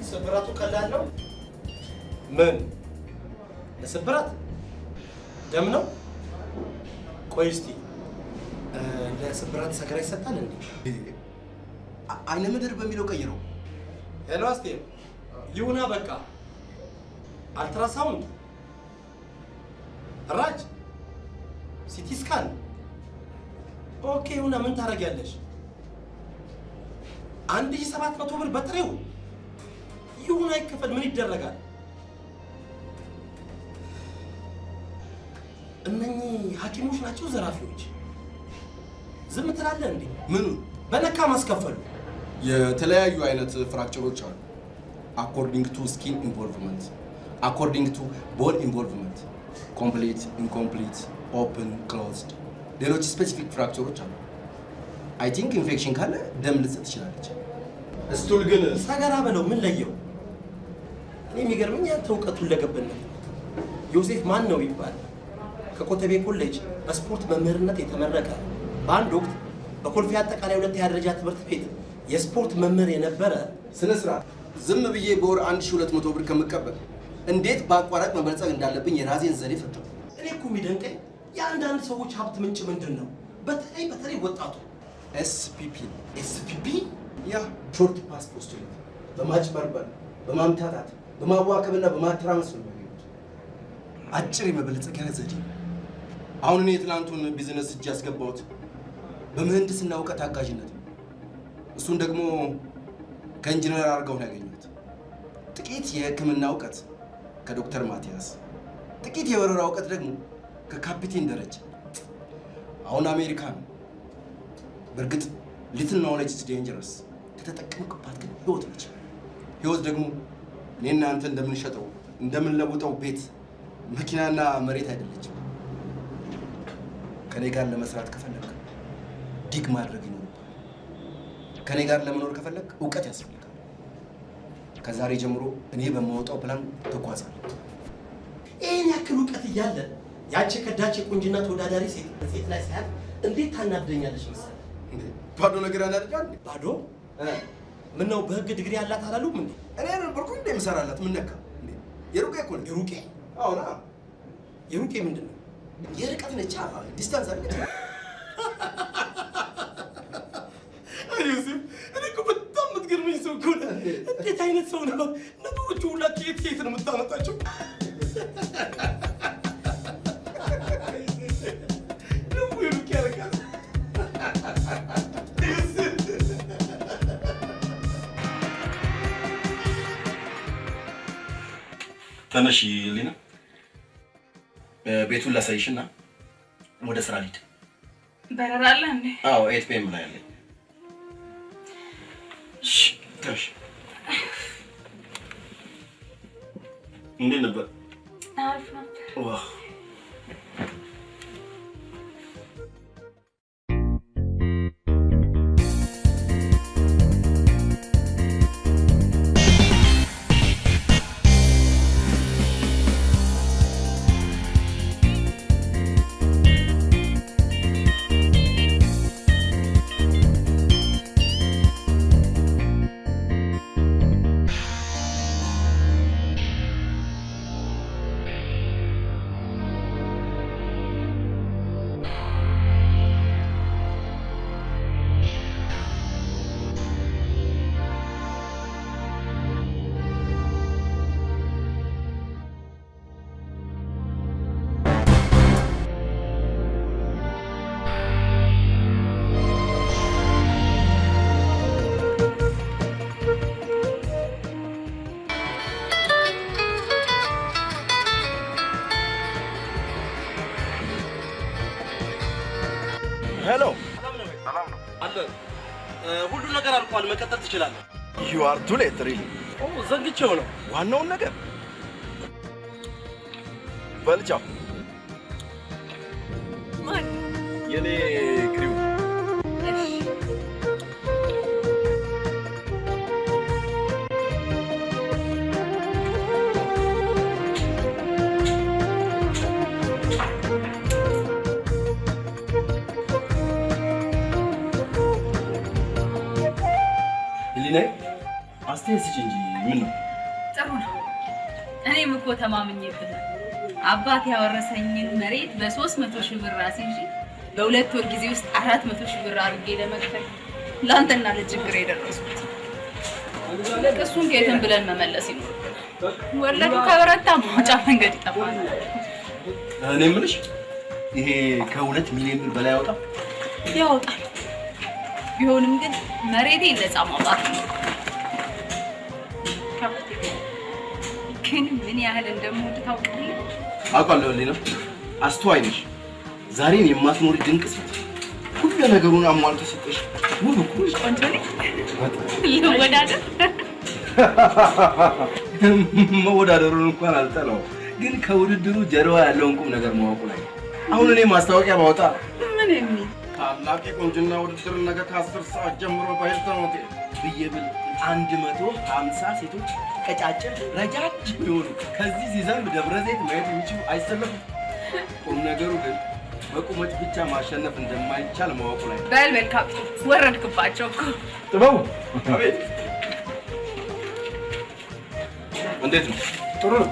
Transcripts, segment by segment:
ስብራቱ ቀላል ነው። ምን ለስብራት ደም ነው? ቆይ እስቲ ለስብራት ሰገራ ይሰጣል እንዴ? አይነ ምድር በሚለው ቀይረው። ሄሎ አስቴር፣ ይሁና በቃ። አልትራሳውንድ፣ ራጅ፣ ሲቲ ስካን። ኦኬ ይሁና። ምን ታደርጊያለሽ? 1700 ብር በጥሬው ይሁን አይከፈል። ምን ይደረጋል? እነኚህ ሐኪሞች ናቸው ዘራፊዎች። ዝም ትላለህ እንዴ? ምኑ በነካ ማስከፈሉ። የተለያዩ አይነት ፍራክቸሮች አሉ። አኮርዲንግ ቱ ስኪን ኢንቮልቭመንት፣ አኮርዲንግ ቱ ቦል ኢንቮልቭመንት፣ ኮምፕሊት፣ ኢንኮምፕሊት፣ ኦፕን፣ ክሎዝድ፣ ሌሎች ስፔሲፊክ ፍራክቸሮች አሉ። አይ ቲንክ ኢንፌክሽን ካለ ደም ልትሰጥ ትችላለች። ስቱል ግን ሰገራ በለው ምን ለየው? እኔ የሚገርመኝ ያንተ እውቀቱን ለገብን ነው። ዮሴፍ ማን ነው ይባል ከኮተቤ ኮሌጅ በስፖርት መምህርነት የተመረቀ በአንድ ወቅት በኮልፌ አጠቃላይ ሁለተኛ ደረጃ ትምህርት ቤት የስፖርት መምህር የነበረ። ስነ ስርዓት። ዝም ብዬ በወር 1200 ብር ከምቀበል እንዴት በአቋራጭ መበልጸግ እንዳለብኝ የራሴን ዘዴ ፈጠሩ። እኔ እኮ የሚደንቀኝ የአንዳንድ ሰዎች ሀብት ምንጭ ምንድን ነው? በተለይ ወጣቱ ኤስፒፒ ኤስፒፒ ያ ሾርት ፓስ ፖስቱሌት በማጭበርበር በማምታታት በማዋከብና በማተራመስ ነው የሚያገኙት። አጭር የመበልጸጊያ ዘዴ። አሁን እኔ የትናንቱን ቢዝነስ እጅ ያስገባሁት በምህንድስና እውቀት አጋዥነት ነው። እሱን ደግሞ ከኢንጂነር አድርገው ነው ያገኙት። ጥቂት የሕክምና እውቀት ከዶክተር ማቲያስ፣ ጥቂት የበረራ እውቀት ደግሞ ከካፒቴን ደረጃ። አሁን አሜሪካ ነው። በእርግጥ ሊትል ኖሌጅ ኢዝ ዴንጀረስ። ከተጠቀምክባት ግን ህይወት ነች። ህይወት ደግሞ እኔና አንተ እንደምንሸጠው እንደምንለውጠው ቤት፣ መኪናና መሬት አይደለችም። ከኔ ጋር ለመስራት ከፈለግ ዲግ ማድረግ ይኖርብሃል። ከኔ ጋር ለመኖር ከፈለግ እውቀት ያስፈልጋል። ከዛሬ ጀምሮ እኔ በማወጣው ፕላን ተጓዛለህ። ይህን ያክል እውቀት እያለ ያቺ ከዳች የቁንጅና ተወዳዳሪ ሴት ላይ ሳያት እንዴት ታናደኛለች መሰለህ? ባዶ ነገር ያናድዳል። ባዶ ምን ነው? በህግ ዲግሪ ያላት አላሉም እንዴ? እኔ ነበርኩ እንዴ የምሰራላት? ምን ነካ እንዴ? የሩቄ እኮ ነው። የሩቄ? አዎና። የሩቄ ምንድን ነው? የርቀት ነች። ዲስታንስ አለች። ዮሴፍ፣ እኔ እኮ በጣም የምትገርመኝ ሰው እኮ ነህ። እንዴት አይነት ሰው ነው? ነገሮቹ ሁላ ከየት ነው የምታመጣቸው? ደግሞ የሩቄ ያደርጋል። ተነሽ ሊና፣ ቤቱን ላሳይሽና ወደ ስራ ልሂድ። በረራ አለ እንዴ? አዎ 8 PM ላይ አለ። እሺ ተነሽ። እንዴት ነበር? አሪፍ ነበር። ዋው ሄሎ። ሰላም ነው አለ። ሁሉ ነገር አልቋል። መቀጠል ትችላለህ። You are too late really. ዘንግቼው ነው ዋናውን ነገር በልቻው ማን? የኔ ክሪው ሊና አስቴር ስጭ እንጂ ምን ነው? ጥሩ ነው። እኔም እኮ ተማምኜብህ አባት ያወረሰኝን መሬት በ300 ሺህ ብር አስይዤ በ2 ወር ጊዜ ውስጥ 400 ሺህ ብር አድርጌ ለመክፈል ላንተና ለችግር የደረስኩት። እሱን ከየትም ብለን መመለስ ይኖርብናል። ወለዱ ከበረታ መውጫ መንገድ ይጠፋል። እኔ የምልሽ ይሄ ከ2 ሚሊዮን ብር በላይ ያወጣል? ያወጣል። ቢሆንም ግን መሬቴ ነፃ ማውጣት ነው። ግን ምን ያህል እንደምወድ ታውቃለህ? አውቃለሁ ሊና፣ አስተዋይ ነሽ። ዛሬን የማትኖሪ ድንቅ ሴት፣ ሁሉ ነገሩን አሟልቶ ሰጠሽ። ውብ እኮ ቆንጆ ነኝ። ልወዳደር? መወዳደሩን እንኳን አልጠላው፣ ግን ከውድድሩ ጀርባ ያለውን ቁም ነገር ማወቁ ላይ አሁን እኔ ማስታወቂያ ባወጣ ምን የሚል ታላቅ የቁንጅና ውድድር ነገ ከ10 ሰዓት ጀምሮ በሂልተን ሆቴል ብዬ ብል 150 ሴቶች ቀጫጭን ረጃጅም የሆኑ ከዚህ ሲዘንብ ደብረ ዘይት ማየት የሚችሉ አይሰለፉም። ቁም ነገሩ ግን በቁመት ብቻ ማሸነፍ እንደማይቻል ማወቁ ላይ። በል ካፕቴን፣ ወረድክባቸው እኮ። ጥበቡ አቤት። እንዴት ነው? ጥሩ ነው።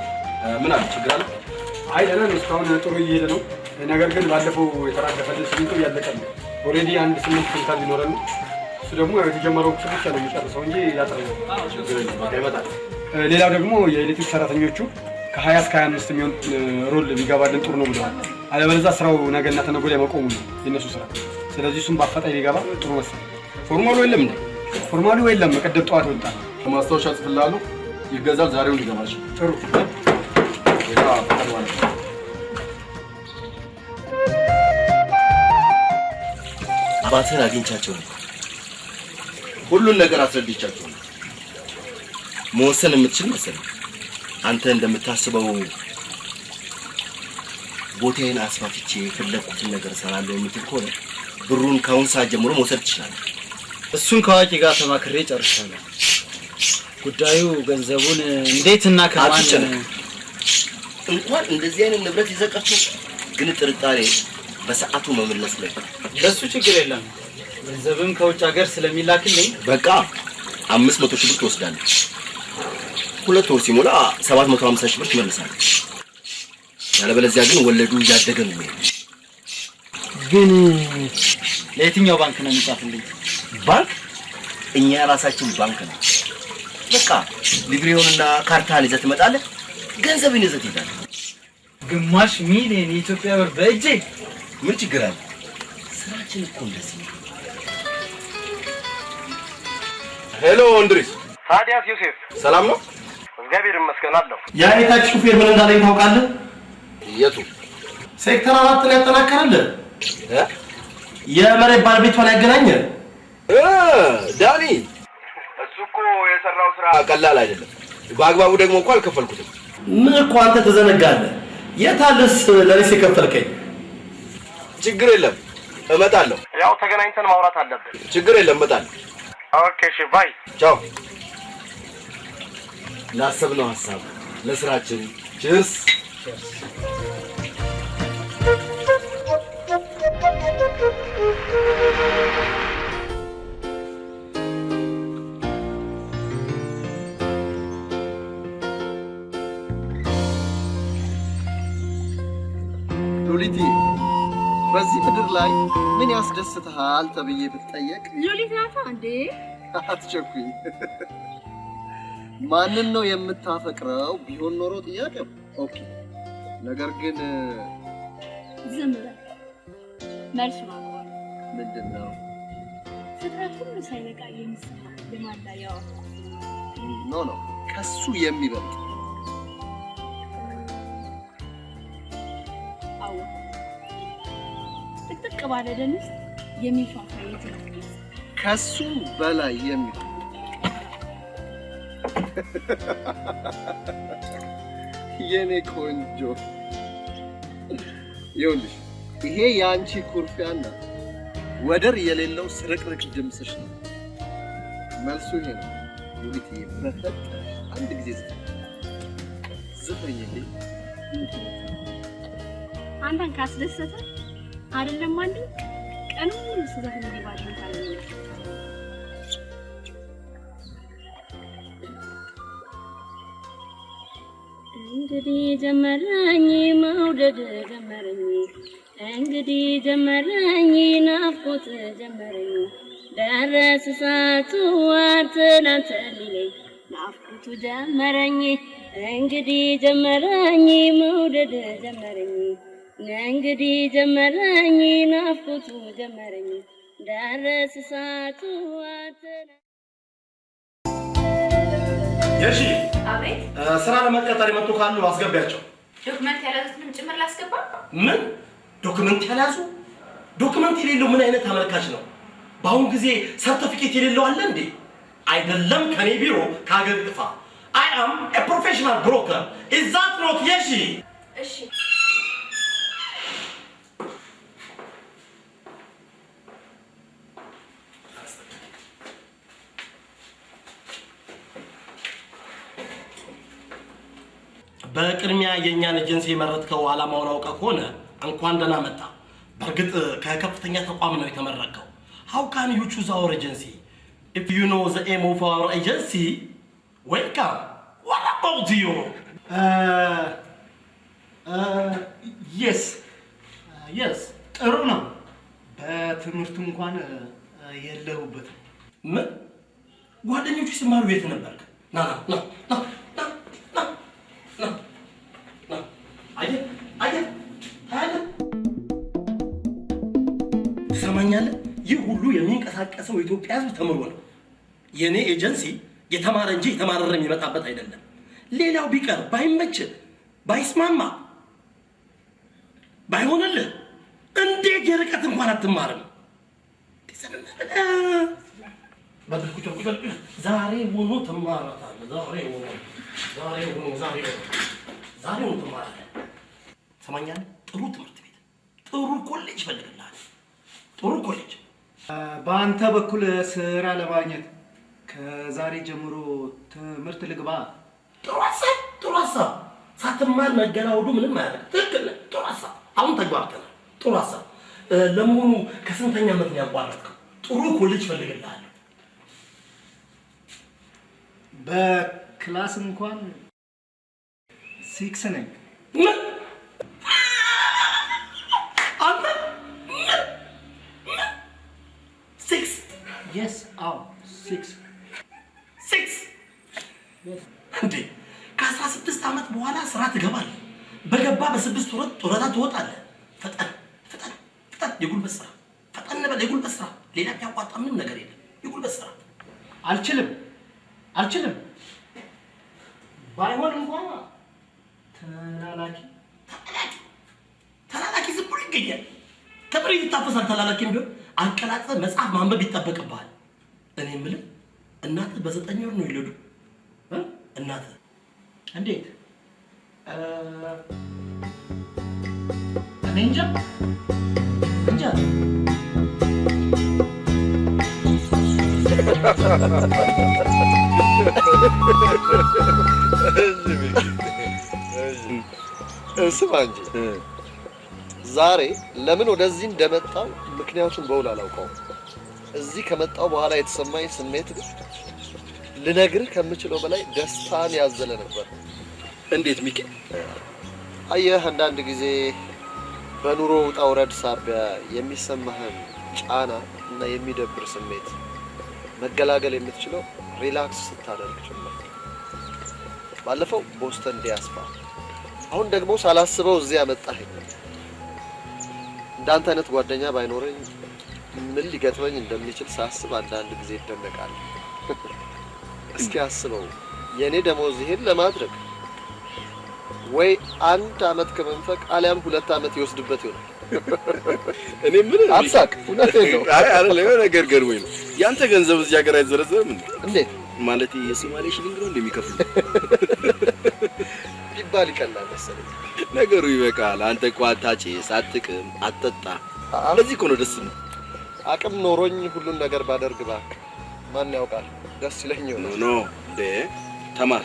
ምን አለ? ችግር አለ? አይ ደህና ነው። እስካሁን ጥሩ እየሄደ ነው። ነገር ግን ባለፈው የተራገፈልን ሲሚንቶ እያለቀ ነው። ኦልሬዲ 8 ኩንታል ቢኖረን እሱ ደግሞ የተጀመረው ክፍል ብቻ ነው የሚጨርሰው እንጂ ያጠረው። ይመጣል። ሌላው ደግሞ የኤሌክትሪክ ሰራተኞቹ ከ20 እስከ 25 የሚሆን ሮል ቢገባልን ጥሩ ነው ብለዋል። አለበለዚያ ስራው ነገና ተነገ ወዲያ መቆሙ ነው የነሱ ስራ። ስለዚህ እሱም በአፋጣኝ ቢገባ ጥሩ መሰለኝ። ፎርማሉ የለም እንዴ? ፎርማሉ የለም። ቀደም ጠዋት ወጣ። ማስታወሻ ጽፍላለሁ፣ ይገዛል። ዛሬውን ይገባል። ጥሩ ሌላ ፈቃድ አባትን አግኝቻቸው ነው። ሁሉን ነገር አስረድቻቸው ነው። መወሰን የምትችል መሰለኝ። አንተ እንደምታስበው ቦታዬን አስፋፍቼ የፈለኩትን ነገር እሰራለሁ የምትል ከሆነ ብሩን ከአሁን ሰዓት ጀምሮ መውሰድ ትችላለህ። እሱን ከአዋቂ ጋር ተማክሬ ጨርሻለሁ። ጉዳዩ ገንዘቡን እንዴትና ከማን እንኳን እንደዚህ አይነት ንብረት ይዘቀቸው፣ ግን ጥርጣሬ በሰዓቱ መመለስ ላይ ለሱ ችግር የለም። ገንዘብም ከውጭ ሀገር ስለሚላክልኝ በቃ 500 ሺህ ብር ትወስዳለህ። 2 ወር ሲሞላ 750 ሺህ ብር ትመልሳለህ። ያለበለዚያ ግን ወለዱ እያደገ ነው የሚሄድ። ግን ለየትኛው ባንክ ነው የሚጻፍልኝ? ባንክ? እኛ ራሳችን ባንክ ነው። በቃ ሊብሬውንና ካርታን ይዘህ ትመጣለህ፣ ገንዘብን ይዘህ ትሄዳለህ። ግማሽ ሚሊዮን የኢትዮጵያ ብር በእጄ? ምን ችግር አለ? ስራችን እኮ እንደዚህ ነው። ሄሎ እንድሪስ። ታዲያስ ዮሴፍ ሰላም ነው? እግዚአብሔር ይመስገን አለሁ። ያ የታክሲ ሹፌር ምን እንዳለኝ ታውቃለህ? የቱ? ሴክተር 4 ላይ ያጠናከረልህ የመሬት ባለቤቷን ያገናኘ ዳኒ። እሱ እኮ የሰራው ስራ ቀላል አይደለም። በአግባቡ ደግሞ እኮ አልከፈልኩትም። ምን እኮ አንተ ተዘነጋለህ? የታለስ ለኔስ የከፈልከኝ? ችግር የለም እመጣለሁ። ያው ተገናኝተን ማውራት አለብን። ችግር የለም እመጣለሁ። ኦኬ እሺ ባይ። ቻው። ላሰብነው ሐሳብ ለስራችን ቺርስ። ሉሊቲ በዚህ ምድር ላይ ምን ያስደስትሃል ተብዬ ብትጠየቅ ሉሊት ናታ እንዴ? አትቸኩኝ። ማንን ነው የምታፈቅረው ቢሆን ኖሮ ጥያቄው ኦኬ። ነገር ግን ዝም በል። መልሱ ነው ምንድን ነው? ፍጥረት ሁሉ ሳይነቃ የሚሰማ ልማዳ ያው ኖ ከሱ የሚበልጥ አዎ ጥቅጥቅ ባለ ደን ውስጥ የሚፋፋ የትነት ከሱ በላይ የሚበልጥ የኔ ቆንጆ ይኸውልሽ፣ ይሄ የአንቺ ኩርፊያና ወደር የሌለው ስርቅርቅ ድምፅሽ ነው። መልሱ ይሄ ነው። ሉሊትዬ በፈጠረሽ አንድ ጊዜ ዝፈኝልኝ። አንተን ካስደሰተ አይደለም አንዱ ቀኑ ሙሉ ስዘፍን እንዲባል ታለኝ። እንግዲህ ጀመረኝ መውደድ ጀመረኝ እንግዲህ ጀመረኝ ናፍቆት ጀመረኝ ደረስ ሰዓቱ ትናንት ሊለኝ ናፍቆቱ ጀመረኝ እንግዲህ ጀመረኝ መውደድ ጀመረኝ እንግዲህ ጀመረኝ ናፍቆቱ ጀመረኝ ደረስ ሰዓቱ የሺ አቤት ስራ ለመቀጠር የመጡ ካሉ አስገቢያቸው። ዶክመንት ያላዙትንም ጭምር ላስገባ? ምን ዶክመንት ያላዙ? ዶክመንት የሌለው ምን አይነት አመልካች ነው? በአሁን ጊዜ ሰርቲፊኬት የሌለው አለ እንዴ? አይደለም ከኔ ቢሮ ከሀገር ጥፋ። I am a professional broker. Is that not የሺ? እሺ በቅድሚያ የኛን ኤጀንሲ የመረጥከው ዓላማውን አውቀህ ከሆነ እንኳን ደህና መጣ። በእርግጥ ከከፍተኛ ተቋም ነው የተመረቀው። How can you choose our agency? If you know the aim of our agency, welcome. What about you? Yes. ጥሩ ነው። በትምህርቱ እንኳን የለሁበትም። ምን ጓደኞቹ ሲማሩ የት ነበርክ? ና ትሰማኛለህ? ይህ ሁሉ የሚንቀሳቀሰው የኢትዮጵያ ሕዝብ ተምሮ ነው። የኔ ኤጀንሲ የተማረ እንጂ የተማረረ የሚመጣበት አይደለም። ሌላው ቢቀር ባይመች፣ ባይስማማ፣ ባይሆንልህ እንዴት የርቀት እንኳን አትማርም? ዛሬ ሆኖ ትማራታለህ። ዛሬ ሆኖ ትማራለህ። ትሰማኛለህ? ጥሩ ትምህርት ቤት፣ ጥሩ ኮሌጅ ይፈልግልሃል። ጥሩ ኮሌጅ። በአንተ በኩል ስራ ለማግኘት ከዛሬ ጀምሮ ትምህርት ልግባ? ጥሩ ሀሳብ። ሳትማር መገናወዱ ምንም አያደርግም። ትክክል ነህ። ጥሩ ሀሳብ። አሁን ተግባብተናል። ጥሩ ሀሳብ። ለመሆኑ ከስንተኛ ዓመት ነው ያቋረጥከው? ጥሩ ኮሌጅ ይፈልግልሃል። በክላስ እንኳን 6 ነኝ። አንተ 6? Yes, 6 እንዴ! ከ16 ዓመት በኋላ ስራ ትገባለህ። በገባ በ6 ወራት ጡረታ ትወጣለህ። ፈጠን የጉልበት ስራ። ፈጠን በል የጉልበት ስራ። ሌላ የሚያዋጣ ምንም ነገር የለም። የጉልበት ስራ። አልችልም። ባይሆን እንኳን ተላላኪ ዝም ብሎ ይገኛል። ከብሬት ይታፈሳል። ተላላኪም ቢሆን አንቀላጥፈህ መጽሐፍ ማንበብ ይጠበቅብሃል። እኔ የምልህ እናትህ በ9 ወር ነው የወለዱ? እናትህ እንዴት? እኔ እንጃ። ስማ እንጂ ዛሬ ለምን ወደዚህ እንደመጣው ምክንያቱም በውል አላውቀውም። እዚህ ከመጣው በኋላ የተሰማኝ ስሜት ግን ልነግርህ ከምችለው በላይ ደስታን ያዘለ ነበር። እንዴት ሚኪ? አየህ፣ አንዳንድ ጊዜ በኑሮ ውጣ ውረድ ሳቢያ የሚሰማህን ጫና እና የሚደብር ስሜት መገላገል የምትችለው ሪላክስ ስታደርግ ጭምር። ባለፈው ቦስተን ዲያስፖራ፣ አሁን ደግሞ ሳላስበው እዚህ ያመጣኸኝ። እንዳንተ አይነት ጓደኛ ባይኖረኝ ምን ሊገጥመኝ እንደሚችል ሳስብ አንዳንድ ጊዜ ይደነቃል። እስኪ አስበው፣ የኔ ደሞዝ ይሄን ለማድረግ ወይ 1 አመት ከመንፈቅ አሊያም 2 አመት ይወስድበት ይሆናል። እኔ ምን አትሳቅ፣ እውነቴን ነው። አይ አይደለም፣ የሆነ ነገር ገርሞኝ ነው። ያንተ ገንዘብ እዚህ ሀገር አይዘረዘርም እንዴ? እንዴት ማለት የሶማሌ ሽሊንግ ነው እንደሚከፍሉ ቢባል ይቀላል መሰለኝ። ነገሩ ይበቃል። አንተ እኮ አታጭስ፣ አትቅም፣ አትጠጣ። ለዚህ እኮ ነው ደስ ነው። አቅም ኖሮኝ ሁሉን ነገር ባደርግ እባክህ ማን ያውቃል፣ ደስ ይለኝ ይሆናል። ኖ እንዴ፣ ተማር፣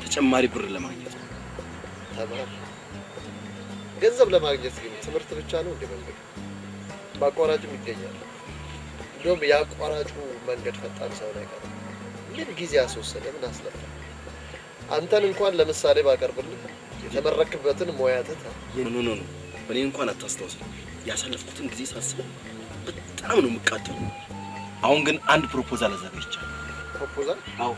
ተጨማሪ ብር ለማግኘት ተማር። ገንዘብ ለማግኘት ግን ትምህርት ብቻ ነው እንዴ መንገድ? በአቋራጭም ይገኛል። እንደውም የአቋራጩ መንገድ ፈጣን ሰው ላይ ቀር ምን ጊዜ አስወሰደ? ምን አስለፋ? አንተን እንኳን ለምሳሌ ባቀርብልህ የተመረክበትን ሙያ ትተህ ኖ እኔ እንኳን አታስታውስም። ያሳለፍኩትን ጊዜ ሳስበው በጣም ነው የምቃጠለው። አሁን ግን አንድ ፕሮፖዛል አዘጋጅቻለሁ። ፕሮፖዛል? አዎ።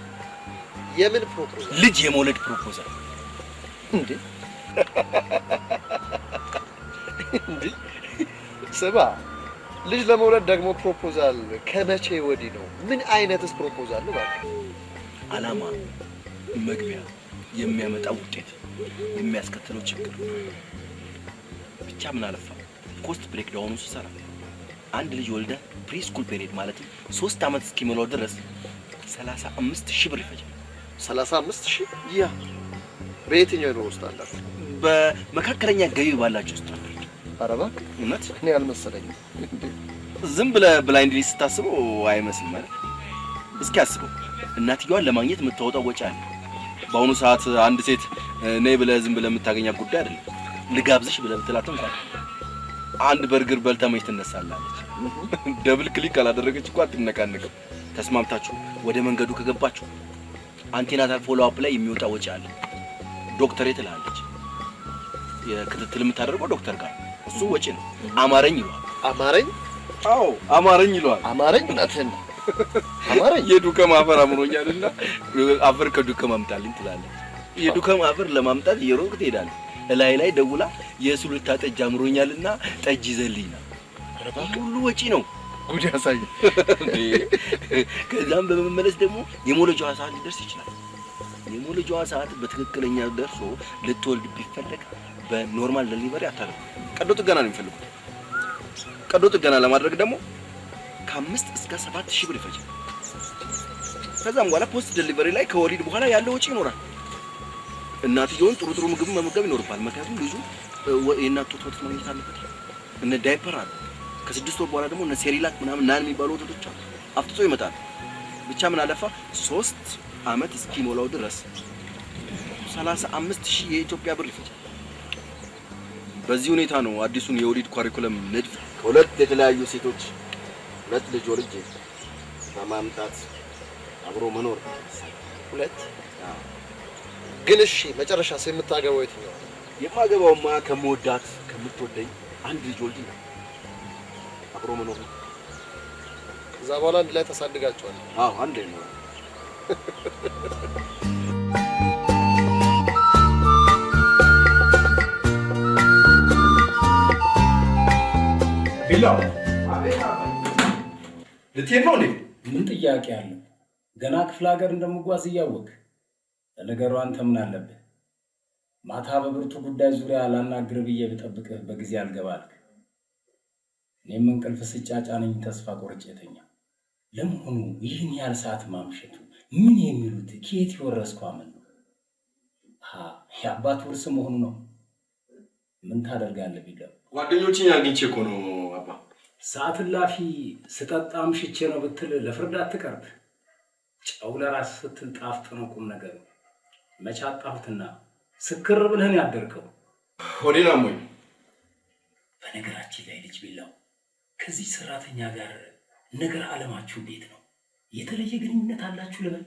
የምን ፕሮፖዛል? ልጅ የመውለድ ፕሮፖዛል። እንዴ እንዴ ስማ፣ ልጅ ለመውለድ ደግሞ ፕሮፖዛል ከመቼ ወዲህ ነው? ምን አይነትስ ፕሮፖዛል ነው? አላማ፣ መግቢያ፣ የሚያመጣው ውጤት፣ የሚያስከትለው ችግር ብቻ ምን አለፋ ኮስት ብሬክ ዳውኑ ሲሰራ አንድ ልጅ ወልደ ፕሪስኩል ፔሪድ ማለት 3 አመት እስኪሞላው ድረስ 35,000 ብር ይፈጃል። 35,000? ያ በየትኛው የኑሮ ስታንዳርድ? በመካከለኛ ገቢ ባላቸው ስታንዳርድ። ኧረ እባክህ እውነት? እኔ አልመሰለኝም። ዝም ብለህ ብላይንድሊ ስታስበው አይመስልም ማለት። እስኪ አስበው፣ እናትየዋን ለማግኘት የምታወጣው ወጪ አለ። በአሁኑ ሰዓት አንድ ሴት ነይ ብለህ ዝም ብለህ የምታገኛት ጉዳይ አይደለም። ልጋብዝሽ ብለህ ብትላትም እንኳን አንድ በርገር በልታ መች ትነሳላለች። ደብል ክሊክ ካላደረገች እንኳን አትነቃነቅም። ተስማምታችሁ ወደ መንገዱ ከገባችሁ አንቴናታል ፎሎ አፕ ላይ የሚወጣ ወጪ አለ። ዶክተር ትላለች። የክትትል የምታደርገው ዶክተር ጋር እሱ ወጪ ነው። አማረኝ ይሏል። አማረኝ? አዎ አማረኝ ይሏል። አማረኝ እናትን አማረኝ። የዱከም አፈር አምሮኛልና አፈር ከዱከም አምጣልኝ ትላለች። የዱከም አፈር ለማምጣት የሮቅ ትሄዳለች። ላይ ደውላ የሱልታ ጠጅ አምሮኛልና ጠጅ ይዘልኝና ሁሉ ወጪ ነው። ጉድ ያሳይ። ከዛም በመመለስ ደግሞ የሞለጃዋ ሰዓት ሊደርስ ይችላል። የሞለጃዋ ሰዓት በትክክለኛ ደርሶ ልትወልድ ቢፈለግ በኖርማል ዴሊቨሪ አታደርጉ። ቀዶ ጥገና ነው የሚፈልጉት። ቀዶ ጥገና ለማድረግ ደግሞ ከ5 እስከ 7,000 ብር ይፈጃል። ከዛም በኋላ ፖስት ዴሊቨሪ ላይ ከወሊድ በኋላ ያለው ወጪ ይኖራል። እናትየውን ጥሩ ምግብ መመገብ ይኖርባል። ምክንያቱም ልጁ የእናት ጡት ወተት ማግኘት አለበት። እነ ዳይፐር አለ። ከ6 ወር በኋላ ደግሞ እነ ሴሪላክ ምናምን ናን የሚባሉ ወተቶች አሉ። አፍጥጦ ይመጣል። ብቻ ምን አለፋ 3 አመት እስኪሞላው ድረስ 35,000 የኢትዮጵያ ብር ይፈጃል። በዚህ ሁኔታ ነው አዲሱን የወሊድ ካሪኩለም ንድፍ ከሁለት የተለያዩ ሴቶች 2 ልጅ ወልጄ በማምጣት አብሮ መኖር ሁለት ግን እሺ መጨረሻስ የምታገባው የትኛው? የማገባውማ ከመወዳት ከምትወደኝ አንድ ልጅ ወልጄ አብሮ መኖር ነው። ከዛ በኋላ አንድ ላይ ተሳድጋቸዋል? አዎ አንድ ላይ ነው። ቢላው ልትሄድ ነው እንዴ? ምን ጥያቄ አለው? ገና ክፍለ ሀገር እንደምጓዝ እያወቅ ለነገሩ አንተ ምን አለብህ? ማታ በብርቱ ጉዳይ ዙሪያ ላናግር ብዬ ብጠብቅህ በጊዜ አልገባልክ። እኔም እንቅልፍ ስጫጫነኝ ተስፋ ቆርጬ ተኛ። ለመሆኑ ይህን ያህል ሰዓት ማምሸቱ ምን የሚሉት ከየት የወረስከው አመል ነው? የአባት ውርስ መሆኑ ነው። ምን ታደርጋለህ ቢለው? ጓደኞችን አግኝቼ እኮ ነው አባ። ሰዓት እላፊ ስጠጣ አምሽቼ ነው ብትል ለፍርድ አትቀርብ። ጨው ለራስ ስትል ጣፍጥ ነው ቁም ነገር። መቼ አጣሁትና ስክር ብለህን ያደርከው? ሆዴን አሞኝ። በነገራችን ላይ ልጅ ቢላው ከዚህ ሰራተኛ ጋር ነገር አለማችሁ እንዴት ነው? የተለየ ግንኙነት አላችሁ ልበል?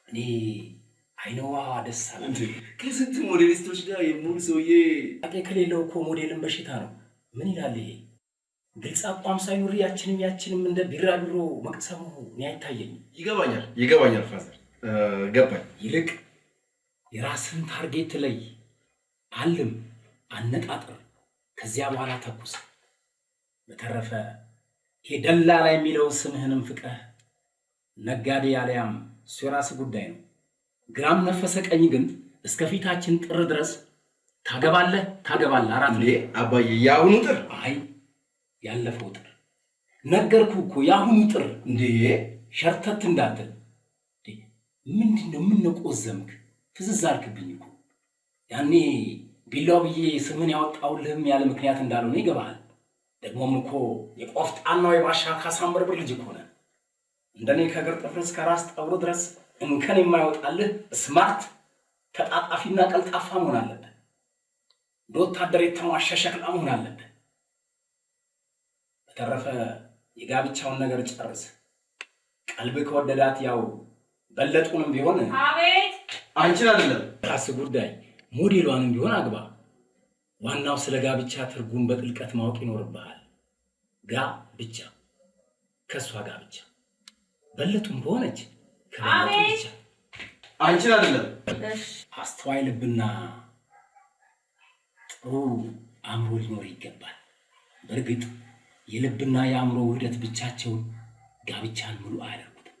እኔ አይነዋ ደስ አለ። ከስንት ሞዴሊስቶች ጋር የሙሉ ሰውዬ አቄ ከሌለው እኮ ሞዴልን በሽታ ነው። ምን ይላል ይሄ? ግልጽ አቋም ሳይኖር ያችንም እንደ ቢራቢሮ መቅሰሙ እኔ አይታየኝም። ይገባኛል ፋዘር ገባኝ። ይልቅ የራስን ታርጌት ላይ አልም፣ አነጣጥር፣ ከዚያ በኋላ ተኩስ። በተረፈ ይሄ ደላላ የሚለው ስምህንም ፍቅህ ነጋዴ ያለያም እሱ የራስህ ጉዳይ ነው። ግራም ነፈሰ ቀኝ ግን እስከ ፊታችን ጥር ድረስ ታገባለህ። አራት እንዴ አባዬ፣ ያሁኑ ጥር? አይ ያለፈው ጥር ነገርኩ እኮ። ያሁኑ ጥር እንዴ ሸርተት እንዳትል። ምንድነው? ምን ቆዘምክ? ፍዝዝ አልክብኝ እኮ። ያኔ ቢላው ብዬ ስምን ያወጣውልህም ያለ ምክንያት እንዳልሆነ ይገባሃል። ደግሞም እኮ የቆፍጣናው የባሻ ካሳም በርብር ልጅ እኮ ነህ። እንደኔ ከእግር ጥፍር እስከ ራስ ጠጉር ድረስ እንከን የማይወጣልህ ስማርት ተጣጣፊና ቀልጣፋ መሆን አለብህ። እንደ ወታደር የተሟሸ ሸክላ መሆን አለብህ። በተረፈ የጋብቻውን ነገር ጨርስ። ቀልብ ከወደዳት ያው በለጡንም ቢሆን። አቤት አንቺን አይደለም ራስ ጉዳይ ሞዴሏንም ቢሆን አግባ። ዋናው ስለ ጋብቻ ትርጉም በጥልቀት ማወቅ ይኖርብሃል። ጋብቻ ከሷ ጋብቻ በለጡም በሆነች ከበለጡ ብቻ አንቺን አይደለም። አስተዋይ ልብና ጥሩ አእምሮ ሊኖር ይገባል። በእርግጥ የልብና የአእምሮ ውህደት ብቻቸውን ጋብቻን ሙሉ አያደርጉትም።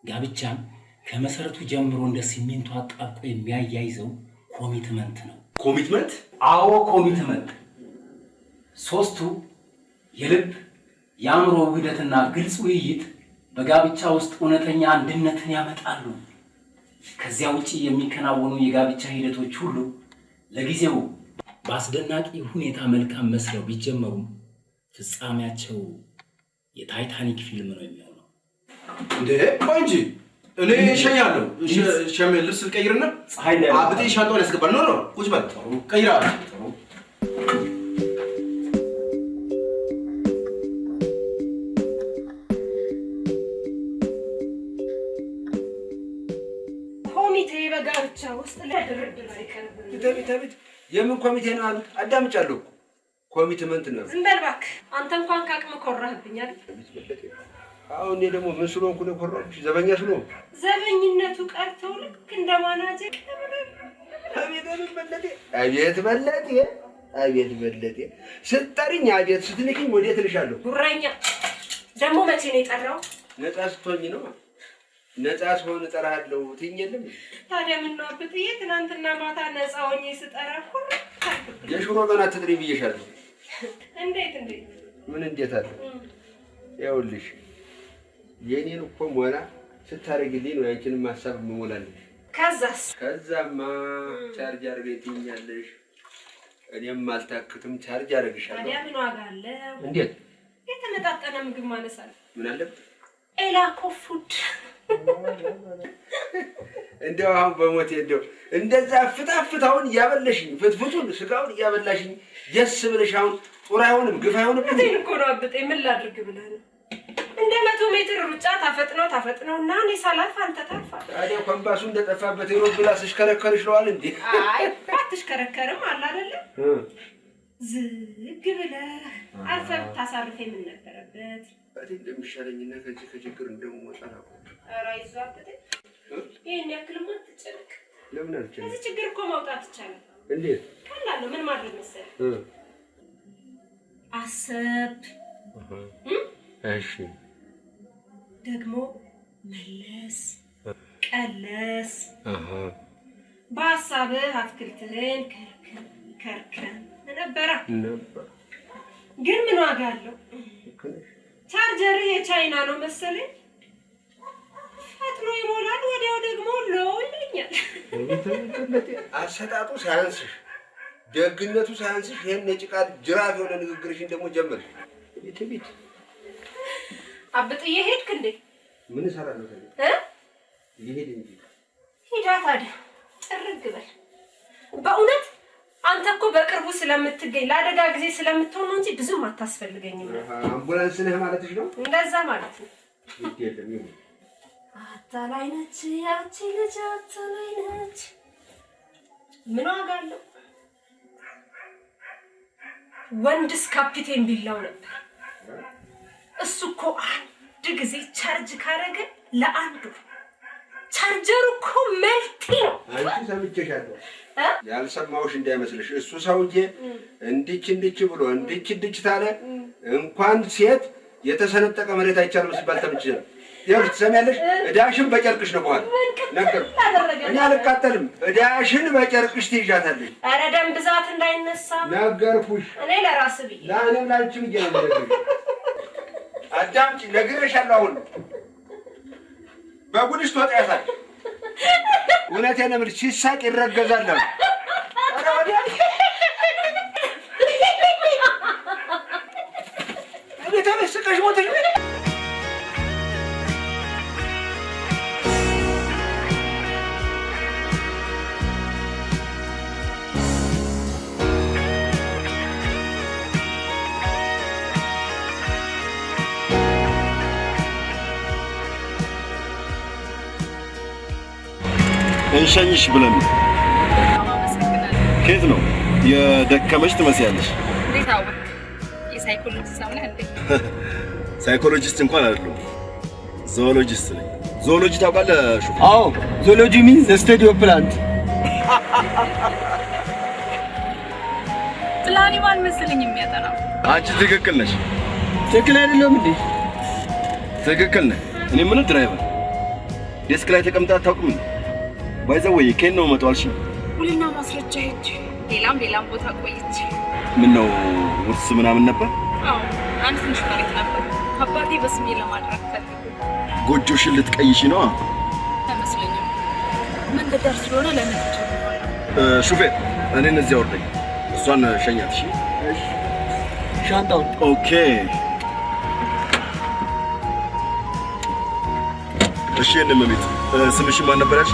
ጋብቻን ከመሰረቱ ጀምሮ እንደ ሲሚንቶ አጣብቆ የሚያያይዘው ኮሚትመንት ነው። ኮሚትመንት? አዎ ኮሚትመንት። ሶስቱ የልብ የአእምሮ ውህደትና ግልጽ ውይይት በጋብቻ ውስጥ እውነተኛ አንድነትን ያመጣሉ። ከዚያ ውጪ የሚከናወኑ የጋብቻ ሂደቶች ሁሉ ለጊዜው በአስደናቂ ሁኔታ መልካም መስለው ቢጀመሩም ፍጻሜያቸው የታይታኒክ ፊልም ነው የሚሆነው። እንዴ ቆይ እንጂ እኔ እሸኛለሁ። ሸሜ ልብስ ልቀይርና ፀሐይ ላይ አብጤ ሻንጣውን ያስገባል። ኖ ቁጭ በል ቀይራ። ኮሚቴ በጋብቻ ውስጥ ለድርድር አይቀርብም። ተቤት የምን ኮሚቴ ነው አሉት? አዳምጫለሁ። ኮሚትመንት ነው። ዝም በል እባክህ። አንተ እንኳን ካቅም ኮራህብኝ አይደል? አሁን እኔ ደግሞ ምን ስለሆንኩ ነው ኮራሁሽ? ዘበኛ ስለሆንኩ? ዘበኝነቱ ቀርተው ልክ እንደ ማናጀር አቤት በለጤ፣ አቤት በለጤ። ስትጠሪኝ አቤት ስትልኪኝ ወዴት እልሻለሁ? ጉረኛ ደግሞ መቼ ነው የጠራው? ነፃ ስትሆኝ ነው። ነፃ ስሆን እጠራለሁ ትይኝ የለም። ታዲያ ምን ነው አብጥዬ ትናንትና ማታ ነፃ ሆኜ ስጠራ ሁሉ የሽሮ ቀን አትጥሪ ብዬሻለሁ። እንዴት ምን እንዴት አለ? ይኸውልሽ የኔን እኮ ሞላ ስታረግልኝ ነው ያንቺንም ሀሳብ የምሞላልሽ። ከዛማ ቻርጅ አድርገኝ ትይኛለሽ። እኔም አልታክትም ቻርጅ አደርግሻለሁ። ታዲያ ምን ዋጋ አለው? እንዴት የተመጣጠነ ምግብ ማነሳል? ምን አለበት? ኤላኮ ፉድ እንደው አሁን በሞቴ እንደው እንደዛ ፍታፍታውን እያበላሽኝ ፍትፍቱን ስጋውን እያበላሽኝ ደስ ብለሽ አሁን ጡር አይሆንም ግፍ አይሆንም። እቴን እኮ ነው አብጤ። ምን ላድርግ ብለህ ነው? እንደ 100 ሜትር ሩጫ ታፈጥነውና እኔ ሳላልፍ አንተ ታልፋለህ። ታዲያ ኮምፓሱ እንደጠፋበት ሮድ ብላ ስሽከረከርሽ ለዋል እንዴ? አይ አትሽከረከርም አለ አይደለ? ዝግ ብለህ አልፈህ ብታሳርፈኝ ምን ነበረበት? እቴ እንደሚሻለኝና ከዚህ ከችግር እንደምወጣ ነው። ኧረ አይዞህ አብጤ፣ ይሄን ያክልማ አትጨነቅ። ለምን አልጨነቅም? ከዚህ ችግር እኮ ማውጣት ይቻላል። እንዴት? ቀላል ነው። ምን ማድረግ መሰለህ? አሰብ እሺ፣ ደግሞ መለስ ቀለስ በሀሳብህ አትክልትህን ከርከም ነበረ። ግን ምን ዋጋ አለው? ቻርጀርህ የቻይና ነው መሰለኝ። ፈጥኖ ይሞላል፣ ወዲያው ደግሞ ሎው ይለኛል። አሰጣጡ ሳያንስሽ ደግነቱ ሳያንስሽ ይሄን የጭቃ ጅራፍ የሆነ ንግግርሽን ደግሞ ጀመርሽ። ቤት አብጥዬ ሄድክ እንዴ? ምን እሰራለሁ ታዲያ? ይሄድ እንጂ ሂዳ ታዲያ ጥርግ በል። በእውነት አንተ እኮ በቅርቡ ስለምትገኝ ለአደጋ ጊዜ ስለምትሆን ነው እንጂ ብዙም አታስፈልገኝም። አምቡላንስ ነህ ማለትሽ ነው? እንደዛ ማለት ነው። የለም ይሁን። አታላይ ነች ያቺ ልጅ አታላይ ነች። ምን ዋጋ አለው? ወንድስ ካፒቴን ቢላው ነበር። እሱ እኮ አንድ ጊዜ ቻርጅ ካረገ ለአንዱ ቻርጀሩ እኮ መልቲ ነው። አንቺ ሰምቼሻለሁ። ያልሰማሁሽ እንዳይመስልሽ። እሱ ሰውዬ እንድች ብሎ እንድች ታለ እንኳን ሴት የተሰነጠቀ መሬት አይቻልም ሲባል ተምችል። ይኸውልሽ ትሰሚያለሽ? እዳሽን በጨርቅሽ ነው በኋላ ነገር እኔ አልቃጠልም። እዳሽን በጨርቅሽ ትይዣታለሽ። ኧረ ደም ብዛት እንዳይነሳ ነገርኩሽ። እኔ ለራስህ ብዬ ለእኔም ላንቺም ብዬ ነው ነገርኩሽ። አዳምጪ፣ ነግሬሻለሁ። አሁን በጉድሽ ትወጣያታለሽ። እውነቴን ነው የምልሽ። ሲሳቅ ይረገዛል አሉ። ኧረ ወዲያ እኔ ተመስቀሽ ሞተሽ እንሸኝሽ ብለን ነው። ከየት ነው? የደከመሽ ትመስያለሽ። እንዴት አወቅ? የሳይኮሎጂስት ሰው ነህ እንዴ? ሳይኮሎጂስት እንኳን አይደለሁም፣ ዞኦሎጂስት ነኝ። ዞኦሎጂ ታውቃለህ? ሹፍ? አዎ፣ ዞኦሎጂ ሚንስ ዘ ስቴዲ ኦፍ ፕላንት። ፕላን ማን መሰለኝ የሚያጠናው? አንቺ ትክክል ነሽ። ትክክል አይደለም እንዴ? ትክክል ነህ። እኔ ምን ድራይቨር ዴስክ ላይ ተቀምጣ አታውቅም እንዴ? ባይዘው ወይ ከየት ነው መጣው አልሽ? ሁሉና ማስረጃ ሄጄ ሌላም ቦታ ቆይቼ። ምን ነው ውርስ ምናምን ነበር? አዎ አንድ ትንሽ መሬት ነበር አባቴ በስሜ ለማድረግ ፈልጎ። ጎጆሽን ልትቀይሺ ነው? አይመስለኝም። መንገድ ዳር ስለሆነ ለምን ትችላለህ? ሹፌር እኔን እዚያ ወርደኝ፣ እሷን ሸኛት። እሺ እሺ። ሻንጣው ኦኬ። እሺ እንመቤት ስምሽ ማን ነበር ያልሽ?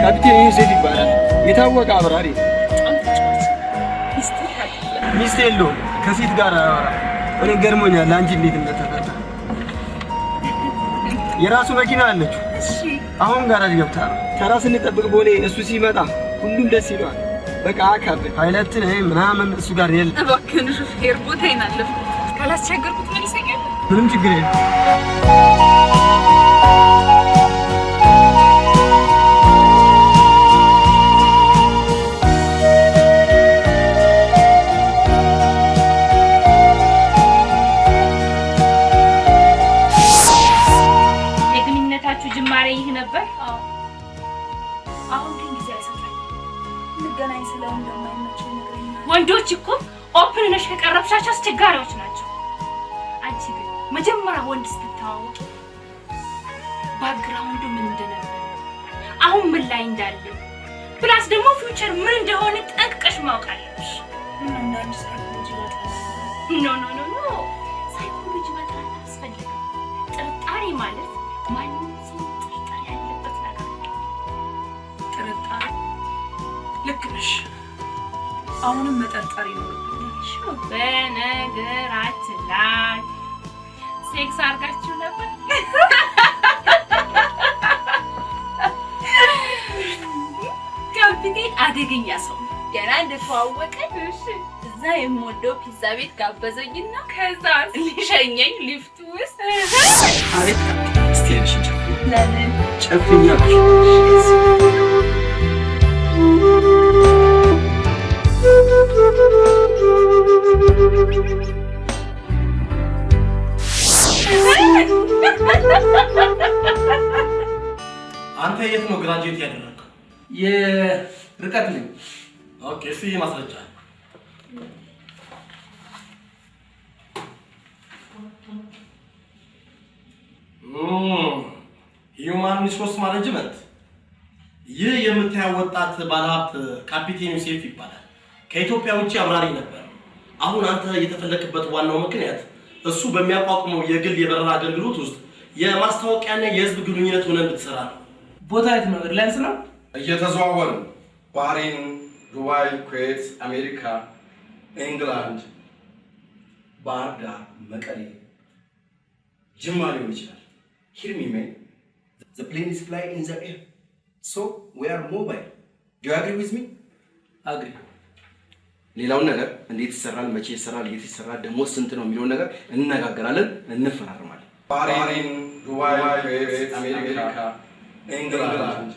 ካፒቴን ዮሴፍ ይባላል። የታወቀ አብራሪ። ሚስት የለውም፣ ከሴት ጋር አያወራም። እኔ ገርሞኛል አንቺ እንዴት እንደተፈታ። የራሱ መኪና አለችው። አሁን ጋራጅ ገብታ ነው። ተራ ስንጠብቅ ቦሌ እሱ ሲመጣ ሁሉም ደስ ይለዋል። በቃ አካብ ፓይለት ነኝ ምናምን እሱ ጋር የለም። እባክህን ሹፌር ቦታዬን አለፍኩት። ካላስቸገርኩት ምን ይሰኛል? ምንም ችግር የለም። ጅማሬ ይህ ነበር። አሁን ግን ጊዜ አይሰጠኝ። እንገናኝ ስለው እንደማይመቸው ይነግረኛል። ወንዶች እኮ ኦፕን ነሽ ከቀረብሻቸው አስቸጋሪዎች ናቸው። አንቺ ግን መጀመሪያ ወንድ ስትተዋወቂ ባክግራውንዱ ምን እንደነበር፣ አሁን ምን ላይ እንዳለ፣ ፕላስ ደግሞ ፊውቸር ምን እንደሆነ ጠንቅቀሽ ማወቅ አለብሽ። ምን እንዳንቺ ሳይኮሎጂ ማጥናት ኖ ሳይኮሎጂ ማጥናት አስፈልግም። ጥርጣሬ ማለት ማንም ሰው ጥርጣሬ ያለበት ነገር ጥርጣሬ። ልክ ነሽ። አሁንም መጠርጠር ይኖርብኛል። በነገራችን ላይ ሴክስ አድርጋችሁ ነበር? ካፒቴን አደገኛ ሰው ገና እንደተዋወቀን እዛ የምወደው ፒዛ ቤት ጋበዘኝና ከዛ ሊሸኘኝ ሊፍቱ ውስጥ አቤት እስቲ ያልሽኝ ለምን ጨፍኛለሽ? አንተ የት ነው ግራጁዌት ያደረግከው? የርቀት ነኝ። ኦኬ፣ እሺ ማስረጃ ሂውማን ሪሶርስ ማኔጅመንት። ይህ የምታየው ወጣት ባለሀብት ካፒቴን ዮሴፍ ይባላል። ከኢትዮጵያ ውጭ አብራሪ ነበር። አሁን አንተ የተፈለክበት ዋናው ምክንያት እሱ በሚያቋቁመው የግል የበረራ አገልግሎት ውስጥ የማስታወቂያና የህዝብ ግንኙነት ሆነ እንድትሰራ ነው። ቦታ የት ነው? ኤርላይንስ ነው? እየተዘዋወርን ባህሬን፣ ዱባይ፣ ኩዌት፣ አሜሪካ፣ ኢንግላንድ፣ ባህር ዳር፣ መቀሌ፣ ጅማ ሊሆን ይችላል። Hear me, man. The plane is flying in the air. So, we are mobile. Do you agree with me? Agree. ሌላውን ነገር እንዴት ይሰራል፣ መቼ ይሰራል፣ የት ይሰራል፣ ደሞዝ ስንት ነው የሚለውን ነገር እንነጋገራለን፣ እንፈራረማለን። ባህሬን፣ ዱባይ፣ ኩዌት፣ አሜሪካ፣ ኢንግላንድ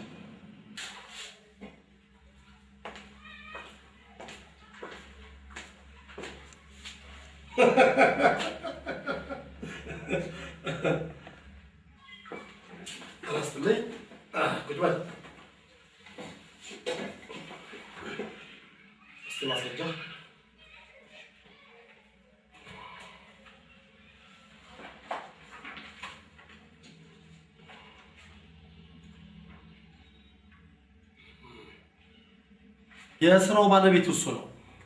አላስተለይ ቁጭ በል እስቲ ማስረጃ የስራው ባለቤት እሱ ነው።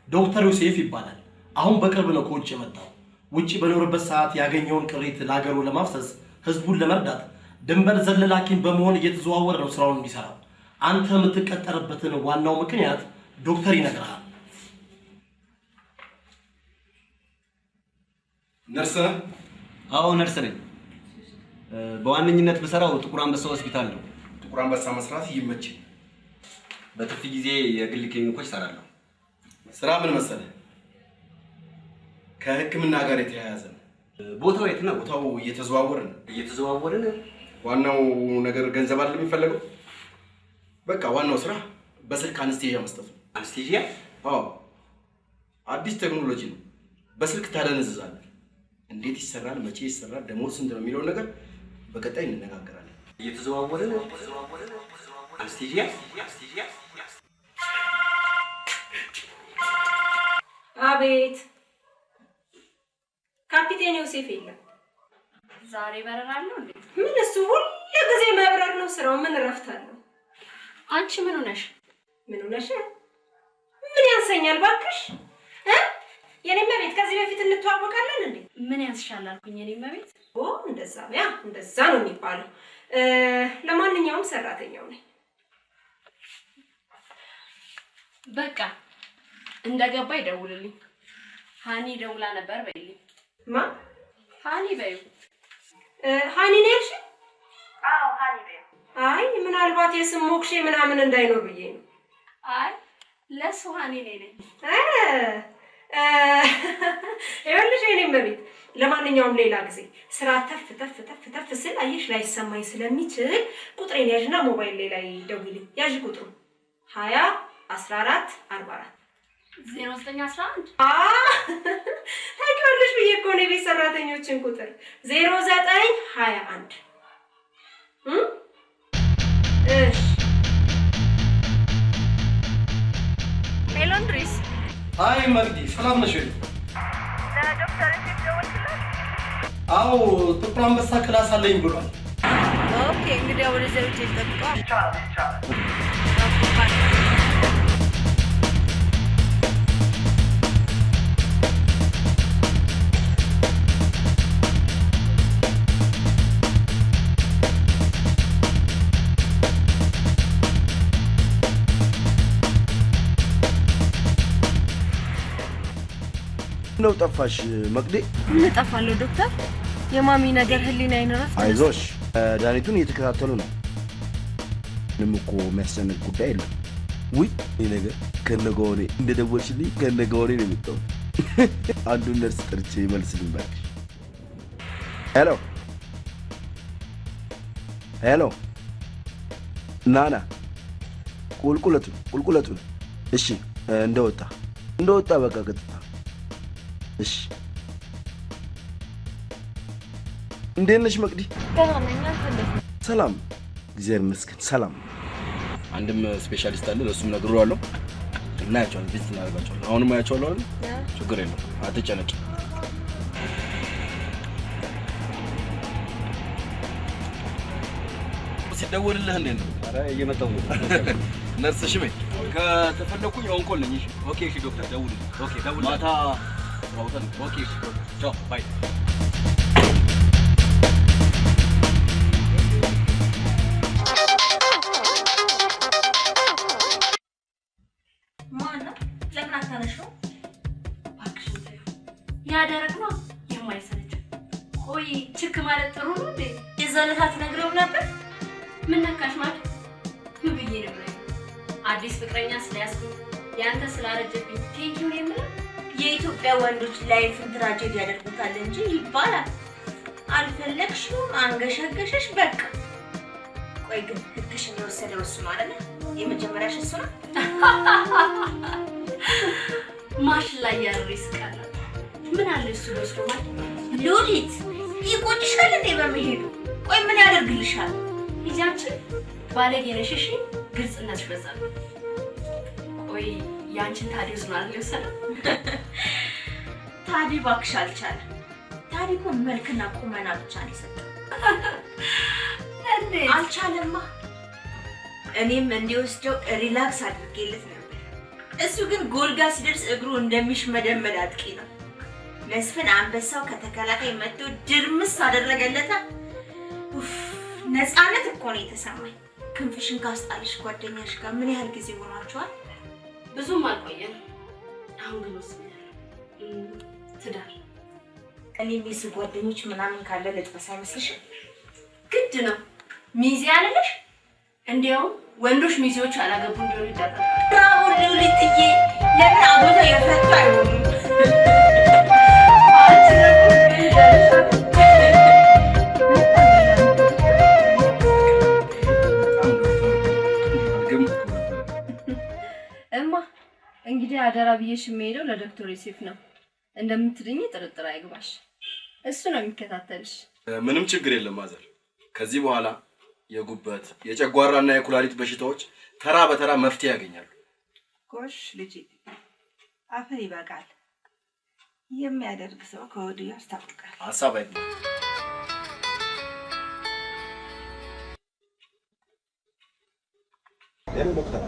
ዶክተር ዮሴፍ ይባላል። አሁን በቅርብ ነው ከውጭ የመጣው። ውጭ በኖርበት ሰዓት ያገኘውን ቅሪት ለሀገሩ ለማፍሰስ ህዝቡን ለመርዳት ድንበር ዘለል ሐኪም በመሆን እየተዘዋወረ ነው ስራውን እንዲሰራ። አንተ የምትቀጠርበትን ዋናው ምክንያት ዶክተር ይነግራል። ነርስ? አዎ ነርስ ነኝ። በዋነኝነት በሰራው ጥቁር አንበሳ ሆስፒታል ነው። ጥቁር አንበሳ መስራት ይመችኝ። በትርፍ ጊዜ የግል ክሊኒኮች እሰራለሁ። ስራ ምን መሰለህ? ከህክምና ጋር የተያያዘ ነው። ቦታው የት ነው? ቦታው እየተዘዋወርን ዋናው ነገር ገንዘብ አይደለም የሚፈለገው። በቃ ዋናው ስራ በስልክ አንስቴዥያ መስጠት ነው። አንስቴዥያ? አዎ፣ አዲስ ቴክኖሎጂ ነው። በስልክ ታደነዝዛለህ። እንዴት ይሰራል፣ መቼ ይሰራል፣ ደሞዝ ስንት ነው የሚለውን ነገር በቀጣይ እንነጋገራለን። እየተዘዋወርን አንስቴዥያ? አቤት ካፒቴን ዮሴፍ የለም። ዛሬ በረራ አለው እንዴ? ምን እሱ ሁሉ ጊዜ መብረር ነው ስራው። ምን እረፍት አለው? አንቺ ምን ሆነሽ? ምን ሆነሽ? ምን ያንሰኛል ባክሽ? የኔ መቤት ከዚህ በፊት እንተዋወቃለን እንዴ? ምን ያንስሻል አልኩኝ። የኔ መቤት? ኦ እንደዛ ነው የሚባለው። ለማንኛውም ሰራተኛው ነኝ። በቃ እንደገባ ይደውልልኝ። ሃኒ ደውላ ነበር በይልኝ። ማ? ሃኒ በዩ። ሃኒ ነው ያልሽ? አዎ ሃኒ በዩ። አይ ምናልባት የስም ሞክሼ ምናምን እንዳይኖር ብዬ ነው። አይ ለሱ ሃኒ ነኝ። ይኸውልሽ የኔ መቤት፣ ለማንኛውም ሌላ ጊዜ ስራ ተፍ ስል አየሽ ላይሰማኝ ስለሚችል ቁጥሬን ያዥና ሞባይል ላይ ደውይልኝ። ያዥ ቁጥሩ 20 14 44 0911 ታውቂዋለሽ ብዬ እኮ ነው የቤት ሰራተኞችን ቁጥር 0921 እሺ። ሄሎ እንድሪስ። አይ መግዲ፣ ሰላም ነሽ? ለዶክተር ዮሴፍ ደወልክለት? አዎ ጥቁር አንበሳ ክላስ አለኝ ብሏል። ኦኬ እንግዲህ ወደ ዘውጄ ተጠቅቀው ይቻላል። ነው ጠፋሽ መቅዴ? ምን ጠፋለሁ ዶክተር? የማሚ ነገር ህሊና ይነራስ። አይዞሽ ዳኒቱን እየተከታተሉ ነው። ምንም እኮ የሚያስጨንቅ ጉዳይ የለም። ውይ ይህ ነገር ከነገወኔ እንደደወልሽልኝ ከነገወኔ ነው የመጣው። አንዱን ነርስ ጠርቼ ይመልስልኝ እባክሽ። ሄሎ ናና፣ ቁልቁለቱን እሺ፣ እንደወጣ በቃ ቀጥታ። እሺ እንዴት ነሽ መቅዲ? ሰላም፣ እግዚአብሔር ይመስገን ሰላም። አንድም ስፔሻሊስት አለ፣ ለሱም ነግሬዋለሁ። እናያቸዋለን፣ ቪዚት እናደርጋቸዋለን። አሁንም አያቸዋለሁ አይደል? ችግር የለውም፣ አትጨነቂ። ሲደወልልህ እንዴት ነው? ኧረ እየመጣሁ ነው። ነርስ ሽሜ ከተፈለኩኝ ኦንኮል ነኝ። ኦኬ እሺ ዶክተር ደውልልኝ። ኦኬ ደውል። ማታ ራውተን። ኦኬ እሺ ዶክተር ቻው ባይ። ማነው? ለምን አታነሺው? እባክሽ ያደረግ ነው የማይሰለች። ቆይ ችክ ማለት ጥሩ ነው እንዴ? የዘለታት ነግረው ነበር። ምን ነካሽ ማለት ምን ብዬ ነበር? አዲስ ፍቅረኛ ስለያዝኩ ያንተ ስላረጀብኝ ቴንኪው ነው የምለው። የኢትዮጵያ ወንዶች ላይፍን ትራጀዲ ያደርጉታል እንጂ ይባላል። አልፈለግሽውም፣ አንገሸገሸሽ፣ በቃ። ቆይ ግን ህግሽን የወሰደው እሱ ነው አይደል? የመጀመሪያሽ እሱ ነው። ማሽን ላይ ያለው ይስቃል። ምን አለ እሱ ወስዶ ማለት ሉሊት ይቆጭሻል እንዴ በመሄዱ? ቆይ ምን ያደርግልሻል? ልጃችን ባለጌ ነሽ። እሺ ግልጽነትሽ በዛ። ቆይ ያንቺን ታዲዮስ ነው አይደል የወሰደው? ታዲ እባክሽ አልቻለም። ታዲ እኮ መልክና ቁመና ብቻ ነው የሰጠው። እንዴት አልቻለማ? እኔም እንዲወስደው ሪላክስ አድርጌለት ነበር። እሱ ግን ጎልጋ ሲደርስ እግሩ እንደሚሽመደመድ አጥቂ ነው። መስፍን አንበሳው ከተከላካይ መጥቶ ድርምስ አደረገለታ። ነፃነት እኮ ነው የተሰማኝ። ክንፍሽን ካስጣልሽ ጓደኛሽ ጋር ምን ያህል ጊዜ ሆኗቸዋል? ብዙም አልቆየም። አሁን ግን ወስኛለሁ። ትዳር እኔ ሚስ ጓደኞች ምናምን ካለ ልጥበስ አይመስልሽም? ግድ ነው። ሚዜ አለሽ? እንዲያውም ወንዶች ሚዜዎች አላገቡ እንዲሆኑ ይደረጋል። ብራቮ ልውልትዬ! ለምን አቦታ የፈቱ አይሆኑም? እማ እንግዲህ አደራ ብዬሽ የምሄደው ለዶክተር ዮሴፍ ነው። እንደምትድኝ ጥርጥር አይግባሽ። እሱ ነው የሚከታተልሽ። ምንም ችግር የለም ማዘር። ከዚህ በኋላ የጉበት የጨጓራና የኩላሊት በሽታዎች ተራ በተራ መፍትሄ ያገኛሉ። ጎሽ ልጅ አፈር ይበቃል። የሚያደርግ ሰው ከወዲሁ ያስታውቃል። ሀሳብ አይግባ። ለምን ዶክተር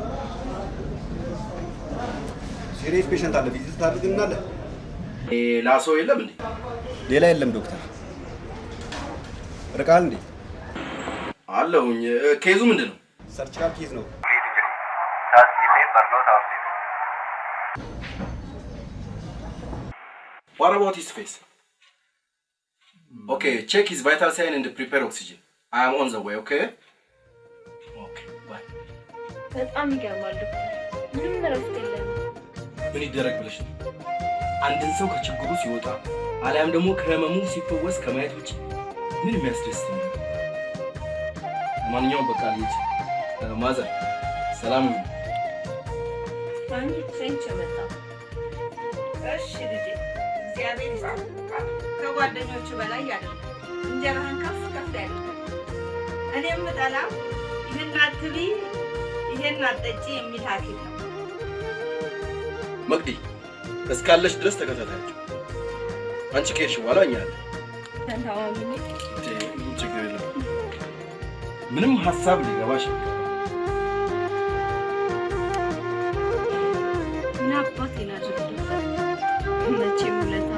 ሲሪየስ ፔሸንት አለ ቪዚት ታድርግናለ? ሌላ ሰው የለም እንዴ? ሌላ የለም ዶክተር። ርቃል እንዴ? አለሁኝ። ኬዙ ምንድነው? ሰርጂካል ኬዝ ነው። What about his face? Okay, check his vital sign and prepare oxygen. I am on the way, okay? Okay, bye. በጣም ይገርማል ዶክተር። ምንም ረፍት የለም። ምን ይደረግ ብለሽ ነው? አንድን ሰው ከችግሩ ሲወጣ አሊያም ደግሞ ከህመሙ ሲፈወስ ከማየት ውጪ ምን የሚያስደስት ነው? ማንኛውም በቃ ልጅ ማዘር ሰላም ነው። አንቺ ፍሬንች መጣ። እሺ ልጅ እግዚአብሔር ይስጥህ። ከጓደኞቹ በላይ ያደርግ። እንጀራህን ከፍ ከፍ ያድርግ። እኔ የምጠላው ይህን አትቢ ይህን አትጠጪ የሚል ሐኪም ነው። መቅዲ እስካለሽ ድረስ ተከታታያቸው። አንቺ ከሄድሽ በኋላ እኛ አለ ተንታዋሚ ችግር የለም። ምንም ሐሳብ ሊገባሽ ምን አባቴ ላድርግ ዶክተር? መቼም ውለታ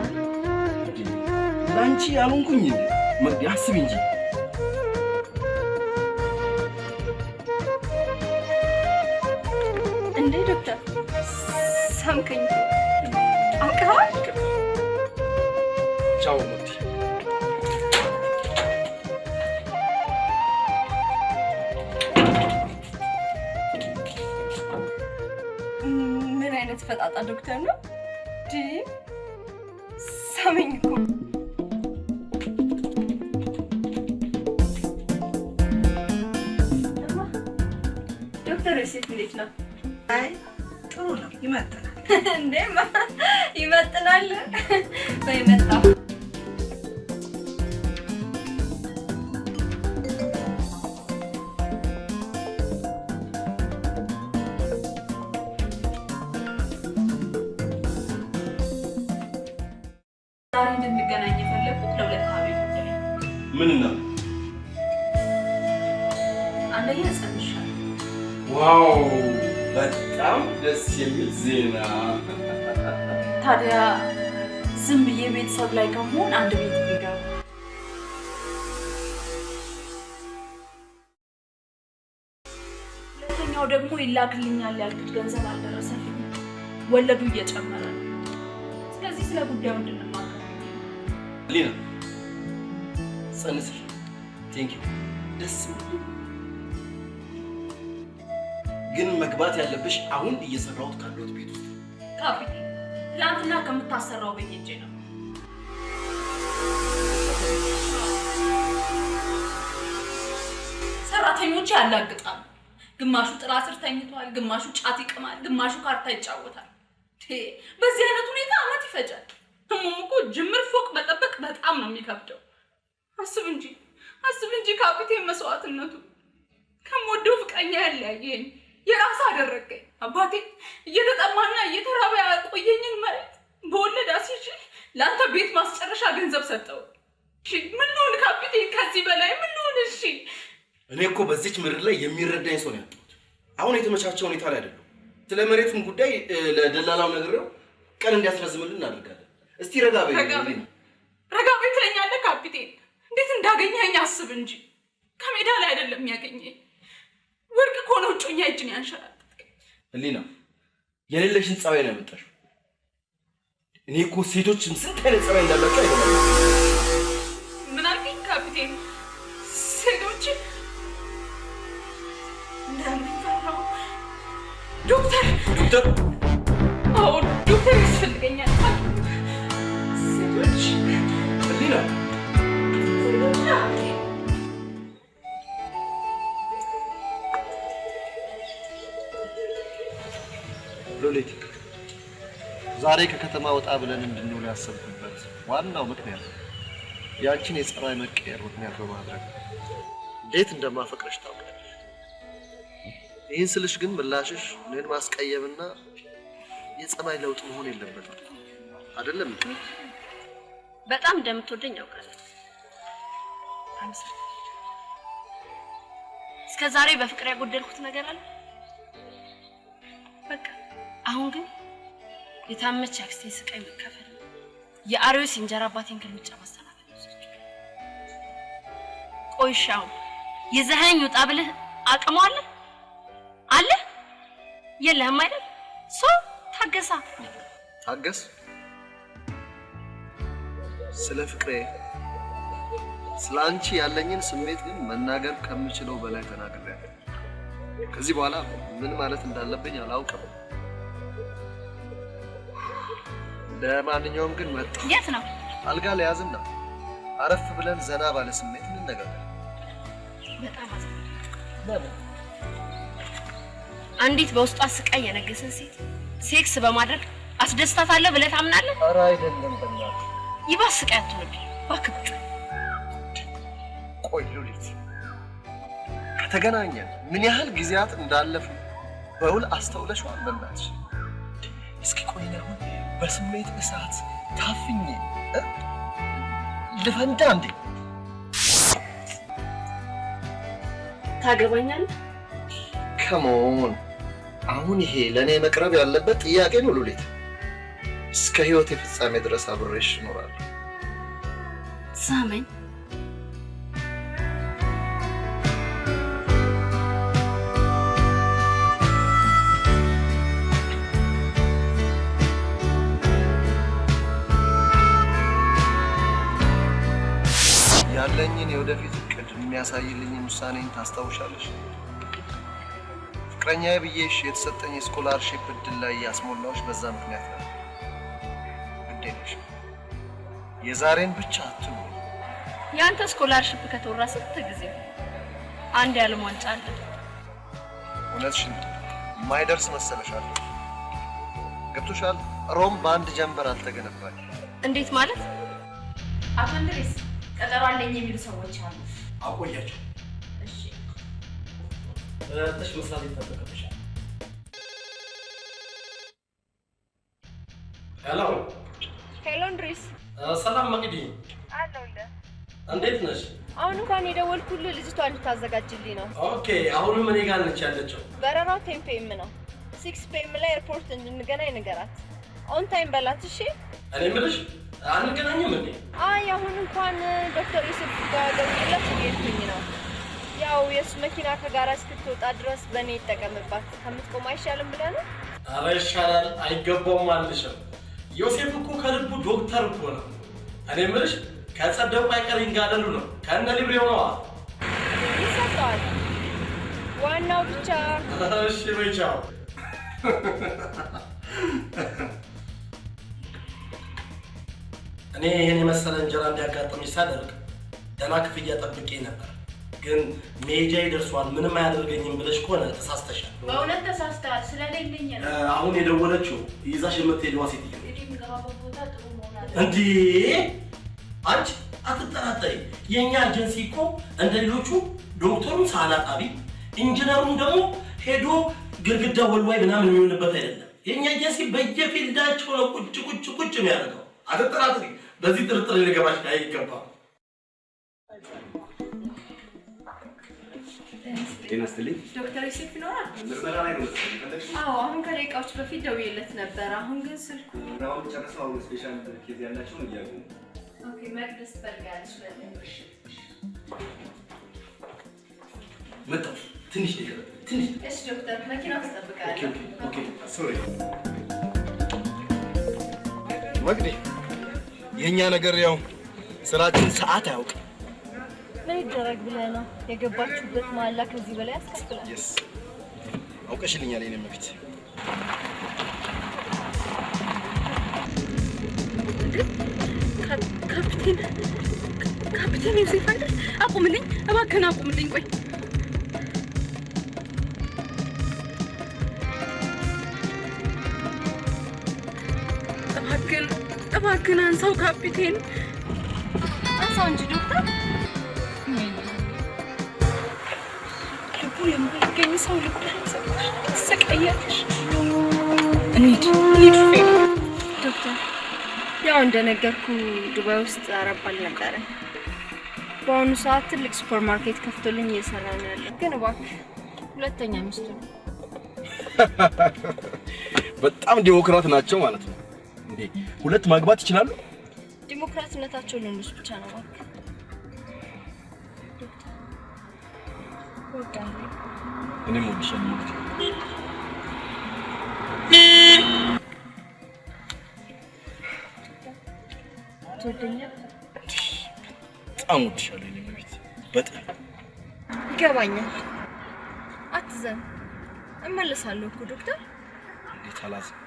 ለአንቺ ያልሆንኩኝ መቅዲ አስቢ እንጂ። እንዴ ዶክተር ሳምከኝ አውቀዋል? ቻው መቅዲ። ምን አይነት ፈጣጣ ዶክተር ነው? ሳመኝ እኮ። ዶክተር ዮሴፍ እንዴት ነው? አይ ጥሩ ነው፣ ይመጥናል። እንዴ ይመጥናል። በይመጣ ዛሬ እንድንገናኝ የፈለኩት ለሁለት አቤት ጉዳይ። ምን ነው? አንደኛ ጸንሻለሁ። ዋው በጣም ደስ የሚል ዜና። ታዲያ ዝም ብዬ ቤተሰብ ላይ ከመሆን አንድ ቤት ቢገባ። ሁለተኛው ደግሞ ይላክልኛል ያልኩት ገንዘብ አልደረሰልኝም። ወለዱ እየጨመረ ነው። ስለዚህ ስለ ጉዳዩ እንድንማከር ሊና ጸንስሽ። ቴንክ ዩ ደስ ግን መግባት ያለብሽ አሁን እየሰራሁት ካለሁት ቤት ውስጥ። ካፒቴን ትላንትና ከምታሰራው ቤት ሄጄ ነው። ሰራተኞች ያላግጣሉ። ግማሹ ጥላ ስር ተኝቷል፣ ግማሹ ጫት ይቅማል፣ ግማሹ ካርታ ይጫወታል። በዚህ አይነት ሁኔታ አመት ይፈጃል። እኮ ጅምር ፎቅ መጠበቅ በጣም ነው የሚከብደው። አስብ እንጂ ካፒቴን መስዋዕትነቱ ከምወደው ፍቅረኛ ያለያየኝ የራስ አደረገኝ። አባቴ እየተጠማና እየተራበ ያቆየኝን መሬት በወለድ አስይዤ ለአንተ ቤት ማስጨረሻ ገንዘብ ሰጠው። እሺ ምን ልሁን ካፒቴን? ከዚህ በላይ ምን ልሁን? እሺ እኔ እኮ በዚች ምድር ላይ የሚረዳኝ ሰው ነው ያጣሁት። አሁን የተመቻቸ ሁኔታ ላይ አይደለም። ስለ መሬቱን ጉዳይ ለደላላው ነግሬው ቀን እንዲያስረዝምልን እናደርጋለን። እስቲ ረጋ በይ። ረጋ በይ ትለኛለህ ካፒቴን። እንዴት እንዳገኘኸኝ አስብ እንጂ ከሜዳ ላይ አይደለም ያገኘኝ። ወርቅ እኮ ነው እጮኛ እጅን ያንሸራተትከኝ። ህሊና የሌለሽን ጸባይ ነው ያመጣሽው። እኔ እኮ ሴቶችም ስንት አይነት ጸባይ እንዳላቸው አይደለም። ምን አልከኝ ካፒቴን? ሴቶች እንዳሉኝ ፈራሁ። ዶክተር አዎ ዶክተር ያስፈልገኛል። ሴቶች ህሊና ሎሌት ዛሬ ከከተማ ወጣ ብለን እንድንውል ያሰብኩበት ዋናው ምክንያት ያንቺን የጸባይ መቀየር ምክንያት በማድረግ እንዴት እንደማፈቅረሽ ታውቂያለሽ። ይህን ስልሽ ግን ምላሽሽ እኔን ማስቀየምና የጸባይ ለውጥ መሆን የለበትም አይደለም? በጣም እንደምትወደኝ ያውቃለሁ። እስከ ዛሬ በፍቅር ያጎደልኩት ነገር አለ። በቃ አሁን ግን የታመች አክስቴ ስቃይ መካፈል የአሪዮስ እንጀራ አባቴን ከልምጫ ማስተናገድ ነው። ቆይሻው የዘሃኝ ወጣ ብለህ አቅሙ አለ የለህም አይደል? ታገሳ ታገስ። ስለ ፍቅሬ ስለ አንቺ ያለኝን ስሜት ግን መናገር ከምችለው በላይ ተናግሬያለሁ። ከዚህ በኋላ ምን ማለት እንዳለብኝ አላውቅም። ለማንኛውም ግን መጣ። የት ነው? አልጋ ለያዝና አረፍ ብለን ዘና ባለ ስሜት እንነጋገር። በጣም አዝናለሁ። አንዲት በውስጧ ስቃይ የነገሰን ሴት ሴክስ በማድረግ አስደስታታለሁ ብለህ ታምናለህ? ኧረ አይደለም በእናትህ። ይባስ ስቃይ አትሆንብኝ እባክህ። ቆይ ሉሊት፣ ከተገናኘን ምን ያህል ጊዜያት እንዳለፉ በውል አስተውለሽዋል? በእናትሽ እስኪ ቆይ አሁን በስሜት እሳት ታፍኜ ልፈንዳ እንዴ? ታገባኛለህ? ከሞን አሁን ይሄ ለኔ መቅረብ ያለበት ጥያቄ ነው ሉሊት። እስከ ህይወት የፍጻሜ ድረስ አብሬሽ እኖራለሁ። ሳመኝ። ያለኝን የወደፊት እቅድ የሚያሳይልኝን ውሳኔን ታስታውሻለሽ? ፍቅረኛዬ ብዬሽ የተሰጠኝ የስኮላርሺፕ እድል ላይ ያስሞላዎች በዛ ምክንያት ነው። ግድ የለሽም፣ የዛሬን ብቻ አትሙ። ያንተ ስኮላርሺፕ ከተወራ ስንት ጊዜ አንድ ያለም ዋንጫ አለ። እውነትሽን የማይደርስ መሰለሻል? ገብቶሻል? ሮም በአንድ ጀንበር አልተገነባች። እንዴት ማለት? አቶ እንድሪስ ቀጠሮ አለኝ የሚሉ ሰዎች አሉ። አቆያቸው። እሺ ተሽ መስራት ይጠበቅብሻል። ሄሎ እንድሪስ። ሰላም መቅዲ። አለሁልህ። እንዴት ነሽ? አሁን እንኳን የደወልኩልህ ልጅቷ እንድታዘጋጅልኝ ነው። ኦኬ፣ አሁንም እኔ ጋር ነች ያለችው። በረራው 10 ፒኤም ነው። 6 ፒኤም ላይ ኤርፖርት እንድንገናኝ ንገራት። ኦን ታይም በላት። እሺ። እኔ የምልሽ አንገናኝም እንዴ? አይ አሁን እንኳን ዶክተር ዩሱፍ ጋር ደውዬላት እየሄድኩኝ ነው። ያው የእሱ መኪና ከጋራጅ እስክትወጣ ድረስ በእኔ ይጠቀምባት። ከምትቆም አይሻልም ብለህ ነው? ኧረ ይሻላል። አይገባውም አልልሽም። ዮሴፍ እኮ ከልቡ ዶክተር እኮ ነው። እኔ የምልሽ ከጸደቁ አይቀር ይንጋደሉ ነው። ከእነ ሊብሬው ነዋ። ይሰጠዋል። ዋናው ብቻ። እሺ በይ ቻው። እኔ ይሄን የመሰለ እንጀራ እንዲያጋጥምሽ ሳደርግ ደህና ክፍያ ጠብቄ ነበር። ግን ሜጃ ይደርሷል ምንም አያደርገኝም ብለሽ ከሆነ ተሳስተሻል። በእውነት ተሳስተሃል። ስለሌለኝ ነው። አሁን የደወለችው ይዛሽ የምትሄደዋ ሴትዮ የምገባበት ቦታ ጥሩ መሆን አለ። እንዴ አንቺ አትጠራጠሪ። የኛ ኤጀንሲ እኮ እንደ ሌሎቹ ዶክተሩን ሳላጣቢ ኢንጂነሩን ደግሞ ሄዶ ግድግዳ ወልዋይ ምናምን የሚሆንበት አይደለም። የኛ ኤጀንሲ በየፊልዳቸው ነው ቁጭ የሚያደርገው። አትጠራጥሪ። በዚህ ጥርጥር ሊገባሽ አይገባም። ጤና ይስጥልኝ። ዶክተር ዮሴፍ ይኖራል? ምርመራ ላይ ነው መሰለኝ። አዎ፣ አሁን ከደቂቃዎች በፊት ደውዬለት ነበር። አሁን ግን ስልኩ ምርመራውን ጨርሰው አሁን ስፔሻል ኬዝ ያላቸውን እያሉ ነው። ኦኬ፣ መቅደስ ትፈልጋለች ብለሽ መጣሁ። ትንሽ ደቂቃ ትንሽ። እሺ ዶክተር፣ መኪና ውስጥ እጠብቃለሁ። ኦኬ ሶሪ። መቅዲ፣ የእኛ ነገር ያው ስራችን ሰዓት አያውቅም። ምን ይደረግ ብለህ ነው? የገባችሁበት መሀላ ከዚህ በላይ ያስከፍላል። የስ አውቀሽልኛል የኔ መብት። ካፒቴን ዮሴፍ አይደል? አቁምልኝ እባክህን፣ አቁምልኝ። ቆይ እባክህን አንሳው ካፒቴን፣ አንሳው እንጂ ዶክተር። ልቡ የማይገኝ ሰው ልቡ ትሰቃያለሽ። እንሂድ ዶክተር፣ ያው እንደነገርኩ ዱባይ ውስጥ አረባል ነበረ። በአሁኑ ሰዓት ትልቅ ሱፐር ማርኬት ከፍቶልኝ እየሰራ ነው ያለው። ግን እባክህ ሁለተኛ ሚስቱ ነው። በጣም ዲሞክራት ናቸው ማለት ነው እንዴ? ሁለት ማግባት ይችላሉ? ዲሞክራትነታቸው ለእነሱ ብቻ ነው። እባክህ ዶክተር፣ እወዳለሁ። እኔም እወድሻለሁ። ትወደኛለህ? በጣም እወድሻለሁ የኔ መቤት፣ በጣም ይገባኛል። አትዘን፣ እመለሳለሁ እኮ ዶክተር። እንዴት አላዝም?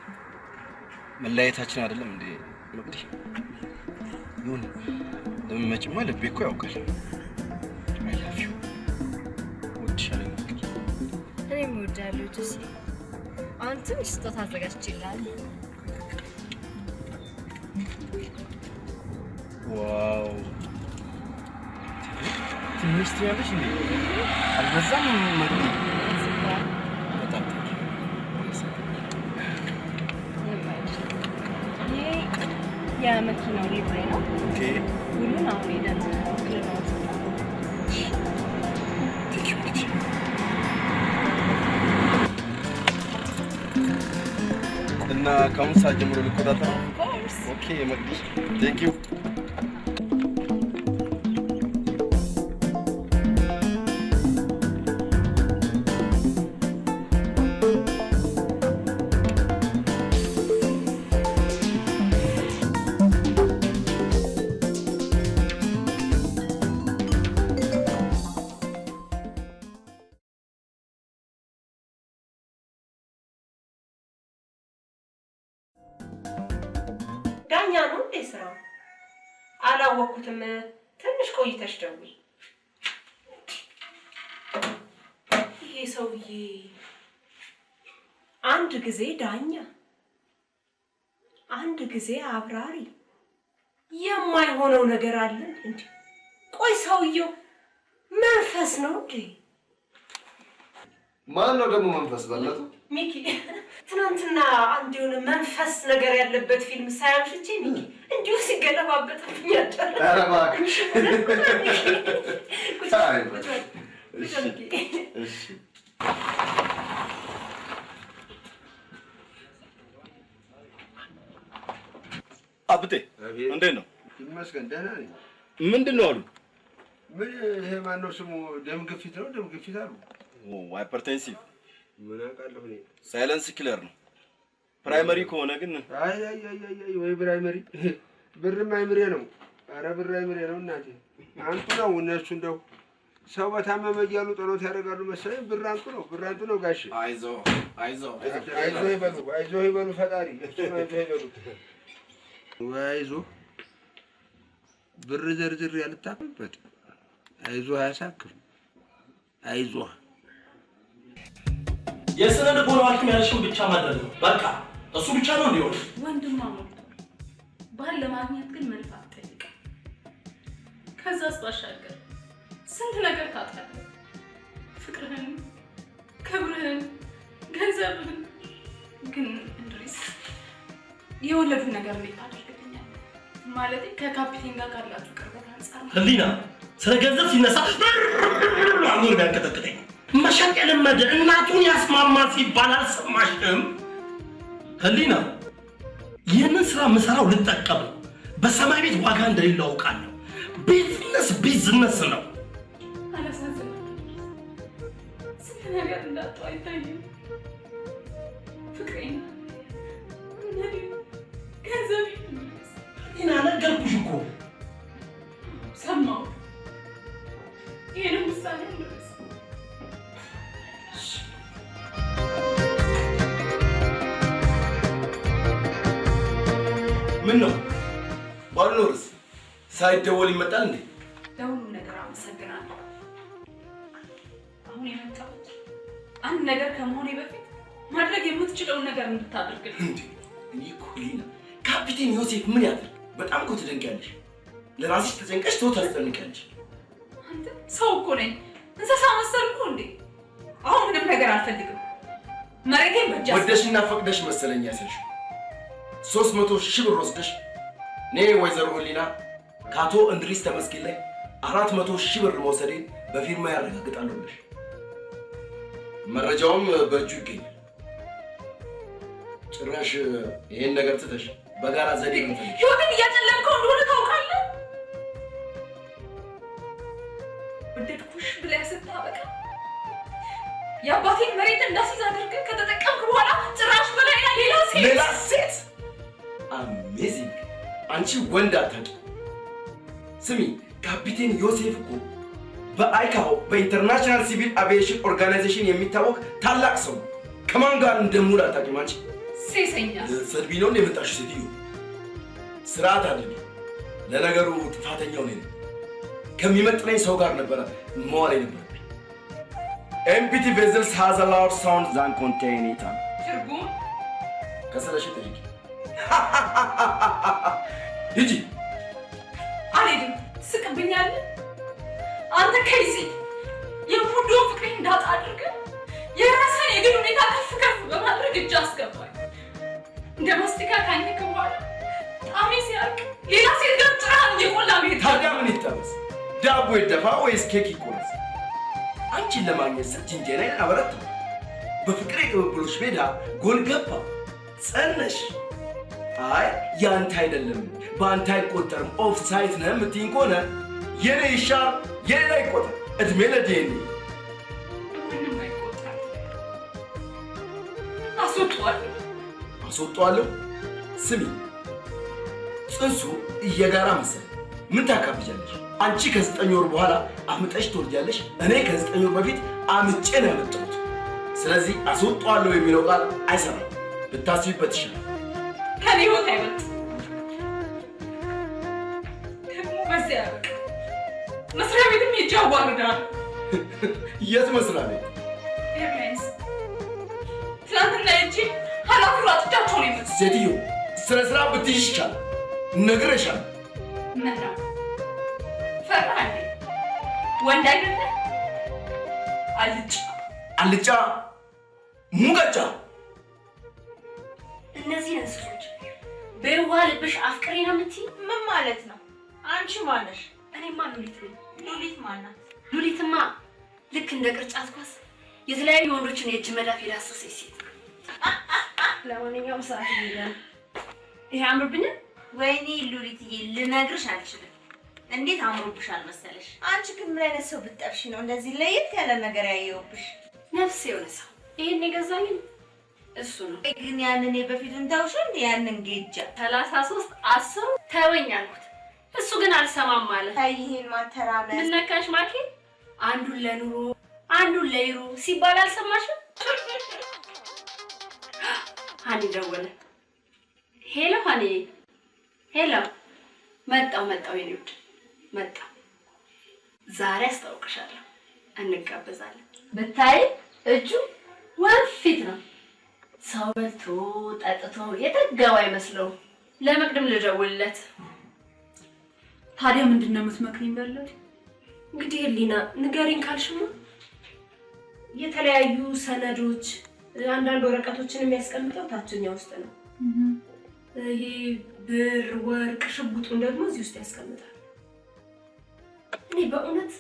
መለያየታችን አይደለም እንዴ መቅዲ? ይሁን ለምመጭማ ልቤ እኮ ያውቃል። አይ ላቭ ዩ። እወድሻለሁ መቅዲ። እኔም እወድሃለሁ ጆሲ። አሁን ትንሽ ስጦታ አዘጋጅቼልሃለሁ። ዋው ትንሽ ትያለሽ እንዴ? አልበዛም መቅዲ? በጣም የመኪናው ሊብሬ ነው። ኦኬ፣ ሁሉን አሁን ሄደን ክልናት እና ከአሁን ሰዓት ጀምሮ ልቆጣጠር ነው? ኦኬ መቅዲ፣ ቴንክ ዩ። ዳኛ ነው እንዴ ስራው? አላወኩትም። ትንሽ ቆይተሽ ደውይ። ይሄ ሰውዬ አንድ ጊዜ ዳኛ፣ አንድ ጊዜ አብራሪ፣ የማይሆነው ነገር አለ እንዴ? ቆይ ሰውየው መንፈስ ነው እንዴ? ማን ነው ደግሞ መንፈስ? በለጡ ሚኪ፣ ትናንትና አንድ የሆነ መንፈስ ነገር ያለበት ፊልም ሳያምሽቼ ሚኪ እንዲሁ ሲገለባበጥብኝ አደረ። ኧረ እባክሽ። እሺ አብቴ እንዴት ነው? ይመስገን ደህና ነኝ። ምንድን ነው አሉ? ምን ይሄ ማነው ስሙ? ደም ግፊት ነው። ደም ግፊት አሉ። ሃይፐርቴንሲቭ ምን አውቃለሁ እኔ። ሳይለንስ ኪለር ነው። ፕራይመሪ ከሆነ ግን አይ ወይ ፕራይመሪ ብርም አይምሬ ነው። ኧረ ብር አይምሬ ነው እናቴ። አንቱ ነው እነሱ እንደው ሰው በታመመ እያሉ ጸሎት ያደርጋሉ መሰለኝ። ብር አንቱ ነው፣ ብር አንቱ ነው ጋሼ። አይዞህ ይበሉ ፈጣሪ እሱን አይዞህ ይበሉ። አይዞህ ብር ዘርዝር ያልታከምበት አይዞህ አያሳክም። አይዞህ የስነ ልቦና ሐኪም ያልሽውን ብቻ ማድረግ ነው። በቃ እሱ ብቻ ነው እንዲሆን። ወንድማሞች ባል ለማግኘት ግን መልፋት ይጠይቃል። ከዛስ ባሻገር ስንት ነገር ታጣለህ። ፍቅርህን፣ ክብርህን፣ ገንዘብህን። ግን እንድሪስ የወለዱን ነገር እንዴት ታደርግልኛለህ? ማለቴ ከካፒቴን ጋር ካላችሁ ቅርበት አንጻር ህሊና ስለ ገንዘብ ሲነሳ አሞር ያንቀጠቅጠኝ። መሸጥ የለመደ እናቱን ያስማማል ሲባል አልሰማሽም? ህሊና ይህንን ስራ የምሰራው ልጠቀም ነው። በሰማይ ቤት ዋጋ እንደሌለው አውቃለሁ። ቢዝነስ ነው። አላሳዝንም። ስንት ነገር እንዳጣሁ አይታይም። ፍቅሬን፣ ገንዘብ ይህን አነገርኩሽ እኮ። ሰማሁ። ይህንም ውሳኔ እንደረስ ምን ነው ባልኖርስ ሳይደወል ይመጣል እንዴ? ለሁሉም ነገር አመሰግናለሁ። አሁን የመጣሁት አንድ ነገር ከመሆኔ በፊት ማድረግ የምትችለውን ነገር እንድታደርግልኝ። እንዴ እኔ እኮ ሊና ካፒቴን ዮሴፍ ምን ያድርግ? በጣም እኮ ትደንቂያለሽ። ለራስሽ ተጨንቀሽ ሰው ታስጨንቂያለሽ። አንተ ሰው እኮ ነኝ፣ እንስሳ መሰልኩ እንዴ? አሁን ምንም ነገር አልፈልግም። መሬቴን በእጅ ወደሽና ፈቅደሽ መሰለኝ ያሰልሽ 300,000 ብር ወስደሽ እኔ ወይዘሮ ህሊና ከአቶ እንድሪስ ተመስገን ላይ 400,000 ብር መውሰዴን በፊርማ ያረጋግጣለሁ ብለሽ መረጃውም በእጁ ይገኛል። ጭራሽ ይሄን ነገር ትተሽ በጋራ ዘዴ ነው ህይወትን እያጨለምከው እንደሆነ ታውቃለህ። ወደድኩሽ ብለህ ስታበቃ የአባቴን መሬት እንዳስይዝ አድርገህ ከተጠቀምክ በኋላ ጭራሽ በላይ ሌላ ሴት አሜዚንግ! አንቺ ወንድ አታውቂ። ስሚ ካፒቴን ዮሴፍ እኮ በአይካኦ በኢንተርናሽናል ሲቪል አቪዬሽን ኦርጋናይዜሽን የሚታወቅ ታላቅ ሰው ነው። ከማን ጋር እንደሙል አታውቂም አንቺ። ሴሰኛ ሰድቢ ነው የመጣሽው ሴትዮ። ስርዓት አድርጊ። ለነገሩ ጥፋተኛው ነኝ። ከሚመጥነኝ ሰው ጋር ነበረ መዋል የነበረብኝ። ኤምፒቲ ቬዝልስ ሃዝ አ ላውድ ሳውንድ ዛን ኮንቴይን ኢት። ትርጉም ከሰለሽ ጠይቂ። ሂጂ። አልሄድም። ትስቅብኛለህ አንተ ከይሲ። የምወደው ፍቅሬ እንዳጣ አድርገህ የራስህን የግል ሁኔታ ከፍ በማድረግ እጅ አስገባኝ። እንደ ማስቲካ ካኘክ በኋላ ጣሜ ሲያልቅ ሌላ ሴት ጋር ጭራህን እየቆላ መሄድ። ታዲያ ምን ይጠበስ? ዳቦ ይደፋ ወይስ ኬክ ይቆረስ? አንቺን ለማግኘት ስል ጅንጀናዬን አበረታሁ። በፍቅሬ ቅብብሎች ሜዳ ጎል ገባ፣ ጸነሽ። አይ ያንተ አይደለም በአንተ አይቆጠርም ኦፍ ሳይት ነህ የምትይኝ ከሆነ የኔ ይሻር የኔ አይቆጠር። እድሜ ለዲኤንኤ ምንም አይቆጠር። አስወጣዋለሁ። ስሚ ጽንሱ እየጋራ መሰለኝ። ምን ታካብጃለሽ? አንቺ ከ9 ወር በኋላ አምጠሽ ትወልጃለሽ። እኔ ከ9 ወር በፊት አምጬ ነው ያመጣሁት። ስለዚህ አስወጣዋለሁ የሚለው ቃል አይሰራም። ብታስቢበት ይሻላል። ከኔ ህይወት አይበልጥ። ደግሞ በዚያ ያበቃ። መስሪያ ቤትም ሄጄ አዋርዳለሁ። የት መስሪያ ቤት? ኤርላይንስ። ትናንትና ሄጄ ኃላፊው አጥቻቸው ነው የመጡት። ሴትዮ ስነ ስርዓት ብትይዥ ይሻላል። ነግሬሻለሁ። ምን ነው ፈራህ እንዴ? ወንድ አይደለም? አልጫ ሙገጫ። እነዚህ እንስሶች በየዋህ ልብሽ አፍቅሬ ነው የምትይኝ? ምን ማለት ነው? አንቺ ማነሽ? እኔማ ሉሊት ነኝ። ሉሊት ማናት? ሉሊትማ ልክ እንደ ቅርጫት ኳስ የተለያዩ ወንዶችን የእጅ መዳፍ የዳሰሰች ሴት። ለማንኛውም ሰዓት ይሄዳል። ይሄ አምሮብኛል። ወይኔ ሉሊትዬ ልነግርሽ አልችልም። እንዴት አምሮብሻል መሰለሽ። አንቺ ግን ምን አይነት ሰው ብትጠብሺ ነው እንደዚህ ለየት ያለ ነገር ያየሁብሽ? ነፍስ የሆነ ሰው ይሄን የገዛልኝ እሱ ነው። ግን ያንን የበፊቱን ተውሽ እንዴ? ያንን ጌጃ 33 10 ተወኝ አልኩት። እሱ ግን አልሰማም ማለት። አይ ይሄን ማተራመስ ምን ነካሽ ማኪ? አንዱን ለኑሮ አንዱን ለይሩ ሲባል አልሰማሽም? ሀኒ ደወለ። ሄሎ ሀኒ። ሄሎ። መጣው የኔ ውድ መጣው። ዛሬ አስታውቅሻለሁ። እንጋበዛለን። ብታይ እጁ ወንፊት ነው። ሰው በልቶ ጠጥቶ የተገባ አይመስለው። ለመቅደም ልደውልለት። ታዲያ ምንድን ነው የምትመክሪኝ? በለት እንግዲህ ህሊና ንገሪኝ ካልሽማ የተለያዩ ሰነዶች፣ አንዳንድ ወረቀቶችን የሚያስቀምጠው ታችኛው ውስጥ ነው። ይሄ ብር፣ ወርቅ፣ ሽጉጡን ደግሞ እዚህ ውስጥ ያስቀምጣል። እኔ በእውነት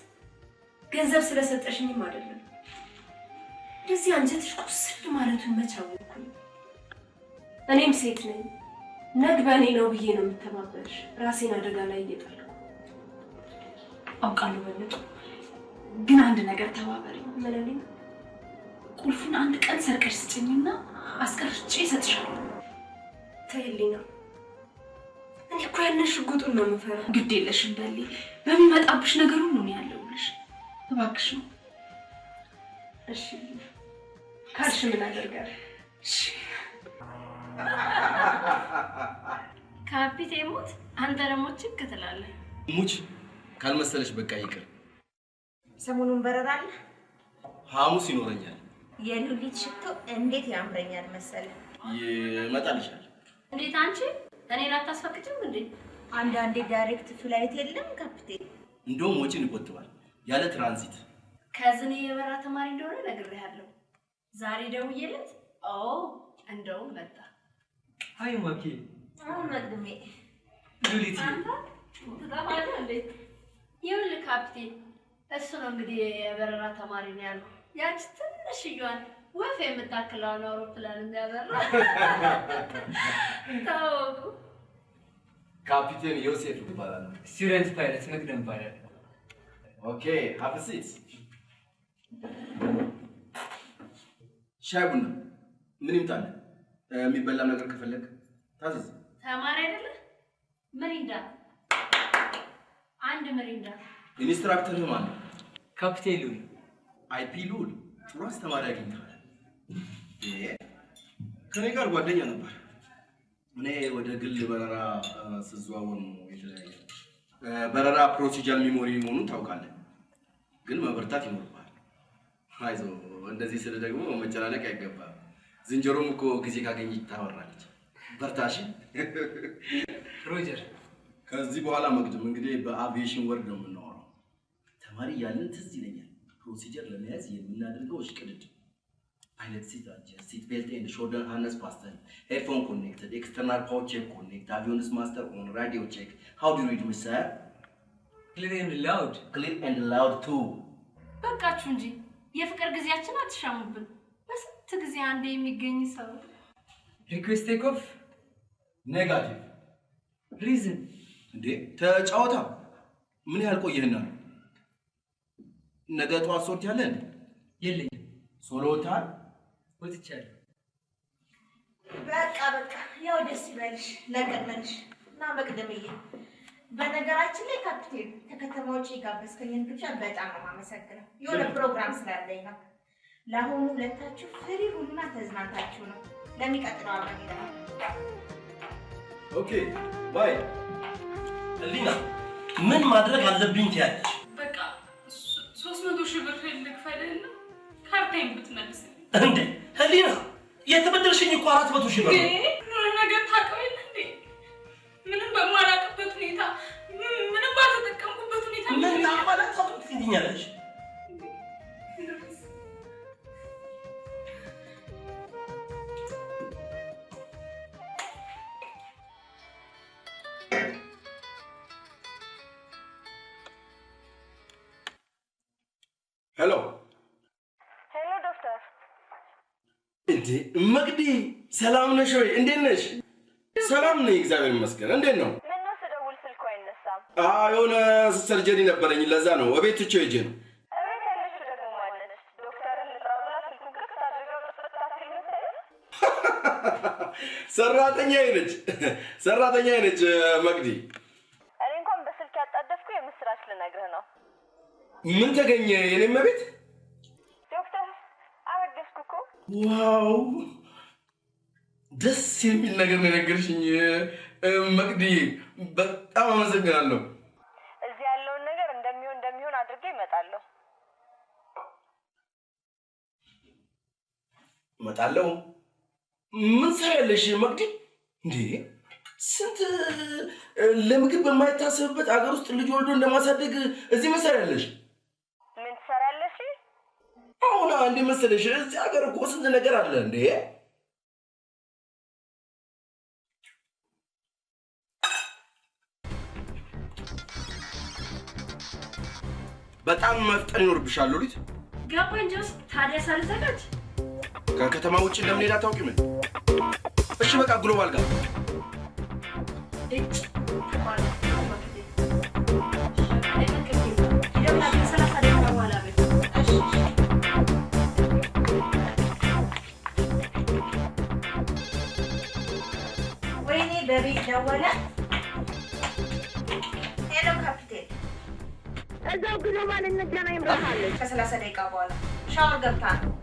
ገንዘብ ስለሰጠሽኝም አይደለም እንደዚህ አንጀትሽ ቁስል ማለቱን መች አወቅኩኝ? እኔም ሴት ነኝ። ነግ በእኔ ነው ብዬ ነው የምተባበርሽ። ራሴን አደጋ ላይ እየጣልኩ አውቃለሁ። በለጡ ግን አንድ ነገር ተባበሪ። ምን? ቁልፉን አንድ ቀን ሰርቀሽ ስጭኝና አስቀርጬ እሰጥሻለሁ። ተይልኝ ነው። እኔ እኮ ያንን ሽጉጡን ነው የምፈራው። ግድ የለሽም በሌ፣ በሚመጣብሽ ነገር ሁሉ ነው ያለሁልሽ። እባክሽ ነው። እሺ ካልሽ ምን አደርጋለሁ? እሺ ካፒቴ ሙት፣ አንተ ደግሞ ችክ ትላለህ። ሙች ካልመሰለሽ በቃ ይቅር። ሰሞኑን በረራ አለ? ሐሙስ ይኖረኛል። የሉሊት ሽቶ እንዴት ያምረኛል መሰለ። ይመጣልሻል። እንዴት አንቺ እኔን አታስፈቅጂም እንዴ? አንዳንዴ ዳይሬክት ፍላይት የለም ካፒቴን? እንደውም ወጪን ይቆጥባል ያለ ትራንዚት። ከዝኔ የበራ ተማሪ እንደሆነ ነግሬሃለሁ። ዛሬ ደውዬለት እንደውም መጣ። አይ ማኪ አሁን ወንድሜ ሉሊት አንተ ትጠፋለህ እንዴ? ይኸውልህ ካፒቴን፣ እሱ ነው እንግዲህ የበረራ ተማሪ ነው ያለው። ያቺ ትንሽዬዋን ወፍ የምታክለውን አውሮፕላን የሚያበራ ታወቁ። ካፒቴን ዮሴፍ ይባላል። ስቱደንት ፓይለት መቅደም ይባላል። ኦኬ ሃቭ ሲት። ሻይ ቡና ምን ይምጣልህ? የሚበላ ነገር ከፈለግ ታዘዝ። ተማሪ አይደለ? ምሪንዳ፣ አንድ ምሪንዳ። ኢንስትራክተርህ ማን ነው? ካፒቴን ሉል። አይፒ ሉል። ጥሩ አስተማሪ አግኝተሃል። ከኔ ጋር ጓደኛ ነበር። እኔ ወደ ግል በረራ ስዘዋወር ነው የተለያየ። በረራ ፕሮሲጀር ሚሞሪ መሆኑን ታውቃለህ፣ ግን መበርታት ይኖርብሃል። አይዞህ፣ እንደዚህ ስለ ደግሞ መጨናነቅ አይገባም። ዝንጀሮም እኮ ጊዜ ካገኘች ታወራለች። በርታሽ ሮጀር። ከዚህ በኋላ መቅድም እንግዲህ በአቪዬሽን ወርድ ነው የምናወራው። ተማሪ ያለን ትዝ ይለኛል ፕሮሲጀር ለመያዝ የምናደርገው እሽቅድድም። ፓይለት ሲት አድጀስት፣ ሲት ቤልት ኤንድ ሾልደር ሃርነስ ፋስተን፣ ሄድፎን ኮኔክትድ፣ ኤክስተርናል ፓወር ቼክ ኮኔክት፣ አቪዮንስ ማስተር ኦን፣ ራዲዮ ቼክ። ሃው ዱ ዩ ሪድ ሚስተር? ክሊር ኤንድ ላውድ። ክሊር ኤንድ ላውድ ቱ። በቃችሁ እንጂ የፍቅር ጊዜያችን አትሻሙብን። በስንት ጊዜ አንዴ የሚገኝ ሰው። ሪኩዌስት ቴክ ኦፍ ኔጋቲቭ ሪዝን። እንዴ ተጫወታ። ምን ያህል ቆየህና? ነገ ጠዋት ሶርት ያለን የለኝም። ሶሎ ወጥተሃል? ወጥቻለሁ። በቃ ያው ደስ ይበልሽ። ለቀመንሽ እና መቅደምዬ፣ በነገራችን ላይ ካፒቴን ከከተማ ውጭ ጋበዝከኝን ግብዣ በጣም ነው የማመሰግነው። የሆነ ፕሮግራም ስላለኝ ነው። ለአሁኑ ሁለታችሁ ፍሪ ሁኑና ተዝናንታችሁ ነው። ለሚቀጥለው አብረን ሄደናል። ኦኬ ባይ። ህሊና ምን ማድረግ አለብኝ ትያለሽ? በቃ 300 ሺህ ብር ልክፈልህና ካርታዬን ብትመልስልኝ። እንዴ ህሊና፣ የተበደርሽኝ እኮ 400 ሺህ ብር ነው። ሁሉ ነገር ታውቀው የለ እንዴ? ምንም በማላውቅበት ሁኔታ፣ ምንም ባልተጠቀምኩበት ሁኔታ ምን ታባላት ሰጡት ትይኛለሽ? ሄሎ ሄሎ ዶክተር። እንዴ መቅዲ፣ ሰላም ነሽ ወይ? እንዴት ነሽ? ሰላም ነኝ እግዚአብሔር ይመስገን። እንዴት ነው? ምነው ስደውል ስልኩ አይነሳም? የሆነ ሰርጀሪ ነበረኝ፣ ለዛ ነው እቤት ትቼው ሄጄ ነው። እቤት ያለችው ደግሞ ማነች? ዶክተርን ልጥራውና ስልኩን ክፍት አድርገው ጥፍጥፍታችሁ ይመስል ሰራተኛዬ ነች፣ ሰራተኛዬ ነች መቅዲ። እኔ እንኳን በስልክ ያጣደፍኩ የምስራች ልነግርህ ነው። ምን ተገኘ የኔም ቤት? ዶክተር አረገዝኩ እኮ። ዋው ደስ የሚል ነገር ነው የነገርሽኝ መቅዲ፣ በጣም አመሰግናለሁ። እዚህ ያለውን ነገር እንደሚሆን አድርጌ እመጣለሁ። እመጣለሁ? ምን ሰሪያለሽ መቅዲ? እንዴ ስንት ለምግብ በማይታሰብበት አገር ውስጥ ልጅ ወልዶ እንደማሳደግ እዚህ ምን ሰሪያለሽ? ምን ትሰሪያለሽ? አሁን አንዴ መሰለሽ እዚህ ሀገር እኮ ስንት ነገር አለ እንዴ። በጣም መፍጠን ይኖርብሻል ሉሊት። ገባኝ ጆስ። ታዲያ ሳልዘጋጅ ከከተማ ውጭ እንደምንሄድ አታውቂም? እሺ በቃ ግሎባል ጋር እጭ ወይኔ በቤት ደወለ። ሄሎ ካፒቴን፣ እዛው ግሎባል እንገናኝ ብለሃለች። ከ30 ደቂቃ በኋላ ሻወር ገብታ ነው።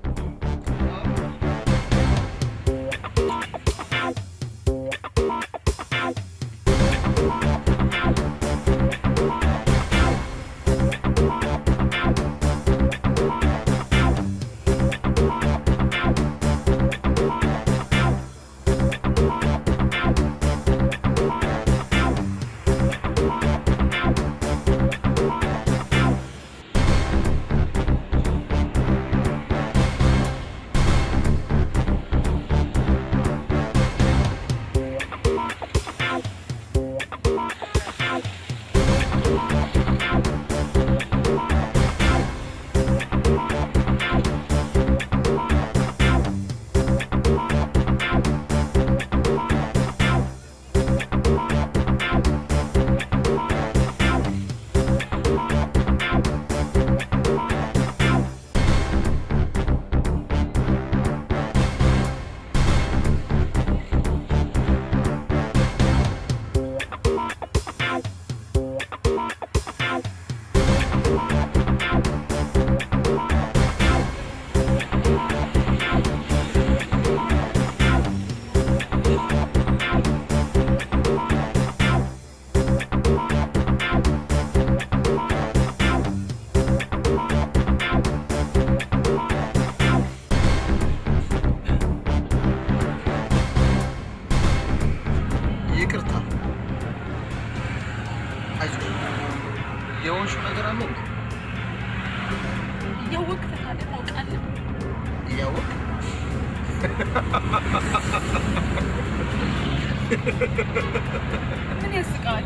ምን ያስቃል?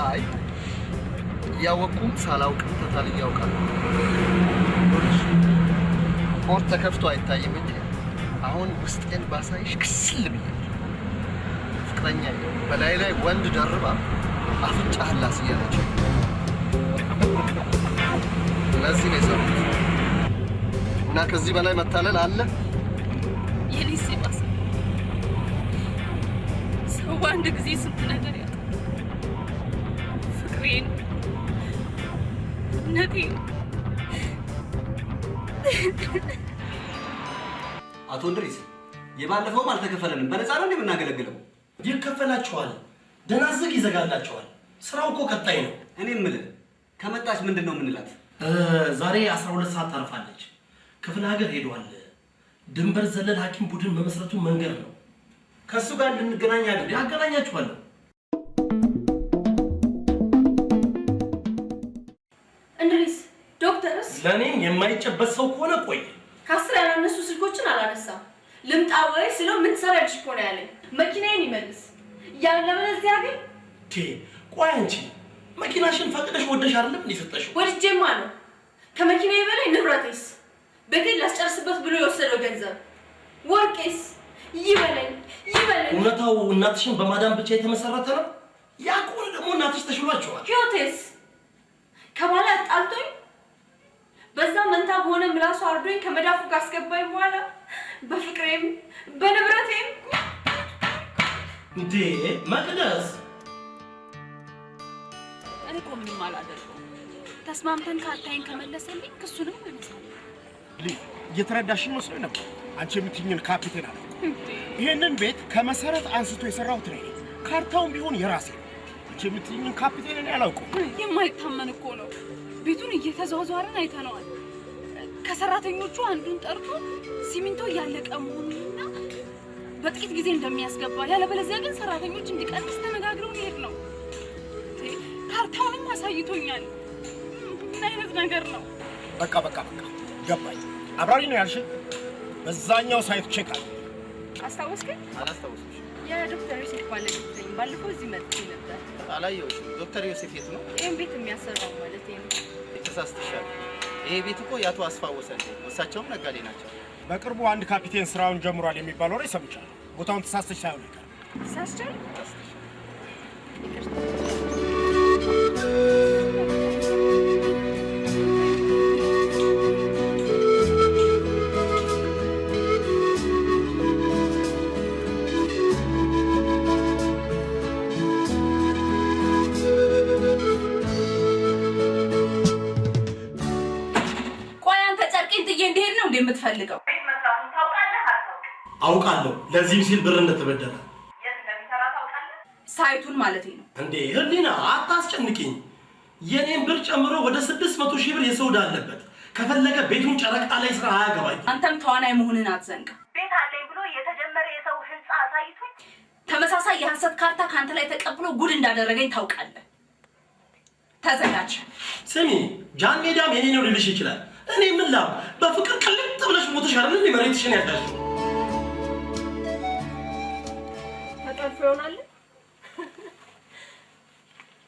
አይ ያወቅኩም ሳላውቅም ተታልዬ አውቃለሁ። ፖርት ተከፍቶ አይታይም እንጂ አሁን ውስጤን ባሳይሽ ክስል ብያለሁ። ፍቅረኛ በላይ ላይ ወንድ ደርባ አፍንጫህን ላስ እያለች ለዚህ ነው የሰሩት። እና ከዚህ በላይ መታለል አለ? የሊስ ባስ ሰው አንድ ጊዜ ስንት ነገር ያጣ። ፍቅሬን፣ እውነቴን። አቶ እንድሪስ የባለፈውም አልተከፈለንም። በነፃ ነው እንደምናገለግለው። ይከፈላችኋል። ደህና ዝግ ይዘጋላችኋል። ስራው እኮ ቀጣይ ነው። እኔ የምልህ ከመጣች ምንድን ነው የምንላት? ዛሬ 12 ሰዓት ታርፋለች። ክፍለ ሀገር ሄዷል። ድንበር ዘለል ሐኪም ቡድን መመስረቱ መንገድ ነው። ከሱ ጋር እንድንገናኝ አድርግ። ያገናኛችኋለሁ። እንድሪስ ዶክተርስ ለእኔም የማይጨበጥ ሰው ከሆነ ቆይ። ከ10 ያላነሱ ስልኮችን አላነሳም። ልምጣ ወይ ስለው ምን ትሰሪያለሽ እኮ ነው ያለኝ። መኪናዬን ይመልስ ያለበለዚያ ግን ቆይ አንቺ መኪናሽን ፈቅደሽ ወደሽ አይደለም እንዲሰጠሽው? ወድጄማ ነው። ከመኪናዬ በላይ ንብረቴስ፣ ቤቴን ላስጨርስበት ብሎ የወሰደው ገንዘብ፣ ወርቄስ ይበለኝ ይበለኝ። እውነታው እናትሽን በማዳን ብቻ የተመሰረተ ነው። ያ ከሆነ ደግሞ እናትሽ ተሽሏቸዋል። ህይወቴስ ከባላ አጣልቶኝ በዛ መንታ በሆነ ምላሱ አርዶኝ ከመዳፉ ጋር አስገባኝ በኋላ በፍቅሬም በንብረቴም እንዴ መቅደስ እኔ እኮ ምንም አላደርገውም። ተስማምተን ካልታይን ከመለሰልኝ ክሱንም አነሳለሁ። እየተረዳሽኝ መስሎኝ ነበር። አንቺ የምትይኝን ካፒቴን አለ። ይሄንን ቤት ከመሰረት አንስቶ የሰራሁት እኔ ነኝ። ካርታውን ቢሆን የራሴ ነው። አንቺ የምትይኝን ካፒቴን እኔ አላውቀውም። የማይታመን እኮ ነው። ቤቱን እየተዘዋወርን አይተነዋል። ከሰራተኞቹ አንዱን ጠርቶ ሲሚንቶ እያለቀ መሆኑንና በጥቂት ጊዜ እንደሚያስገባ ያለበለዚያ ግን ሰራተኞች እንዲቀንስ ተነጋግረው ሊሄድ ነው። ካርታውንም አሳይቶኛል። ምን አይነት ነገር ነው? በቃ ገባኝ። አብራሪ ነው ያልሽ? በዛኛው ሳይት ቼክ አለ። አስታወስከኝ? አላስታወስኩሽ። የዶክተር ዮሴፍ ባለቤት ነኝ። ባለፈው እዚህ መጥቼ ነበር። አላየሁሽም። ዶክተር ዮሴፍ የት ነው? ይሄን ቤት የሚያሰራው ማለት ነው። ተሳስተሻል። ይሄ ቤት እኮ ያቶ አስፋወሰን እሳቸውም ነጋዴ ናቸው። በቅርቡ አንድ ካፒቴን ስራውን ጀምሯል የሚባል ወሬ ሰምቻለሁ። ቦታውን ተሳስተሽ ሳይሆን አይቀርም። ተሳስቻለሁ? የምትፈልገው ቤት መስራቱን ታውቃለህ አታውቅም? አውቃለሁ። ለዚህም ሲል ብር እንደተበደረ። የት እንደሚሰራ ታውቃለህ? ሳይቱን ማለት ነው። እንዴ ህሊና አታስጨንቅኝ። የኔን ብር ጨምሮ ወደ 600 ሺህ ብር የሰው ዕዳ አለበት። ከፈለገ ቤቱን ጨረቃ ላይ ስራ አያገባኝ። አንተም ተዋናይ መሆንን አትዘንጋ። ቤት አለኝ ብሎ የተጀመረ የሰው ህንጻ አሳይቶኝ ተመሳሳይ የሐሰት ካርታ ካንተ ላይ ተቀብሎ ጉድ እንዳደረገኝ ታውቃለህ። ተዘጋጅ። ስሚ ጃን ሜዳም የኔ ነው ልልሽ ይችላል። እኔ ምን ላም በፍቅር ቅልጥ ብለሽ ሞተሽ አይደል እንዴ መሬትሽን ያዳሽ? ተጠልፎ ይሆናል።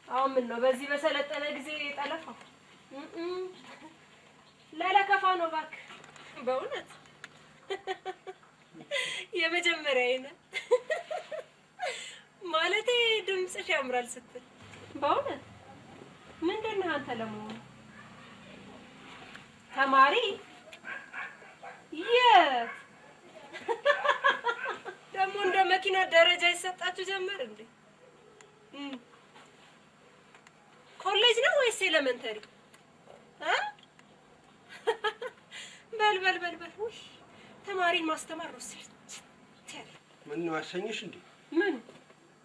አሁን ምን ነው በዚህ በሰለጠነ ጊዜ ጠለፋው? ለለከፋ ነው እባክህ። በእውነት የመጀመሪያዬ ነው ማለቴ ድምፅሽ ያምራል ስትል በእውነት ምንድን ነህ አንተ ለመሆኑ? ተማሪ? የት ደግሞ እንደ መኪና ደረጃ ይሰጣችሁ ጀመር እንዴ? ኮሌጅ ነው ወይስ ኤሌመንተሪ? በል በል በል በል። ውይ ተማሪን ማስተማር ነው ሲል ምን ነው አሰኝሽ እንዴ? ምን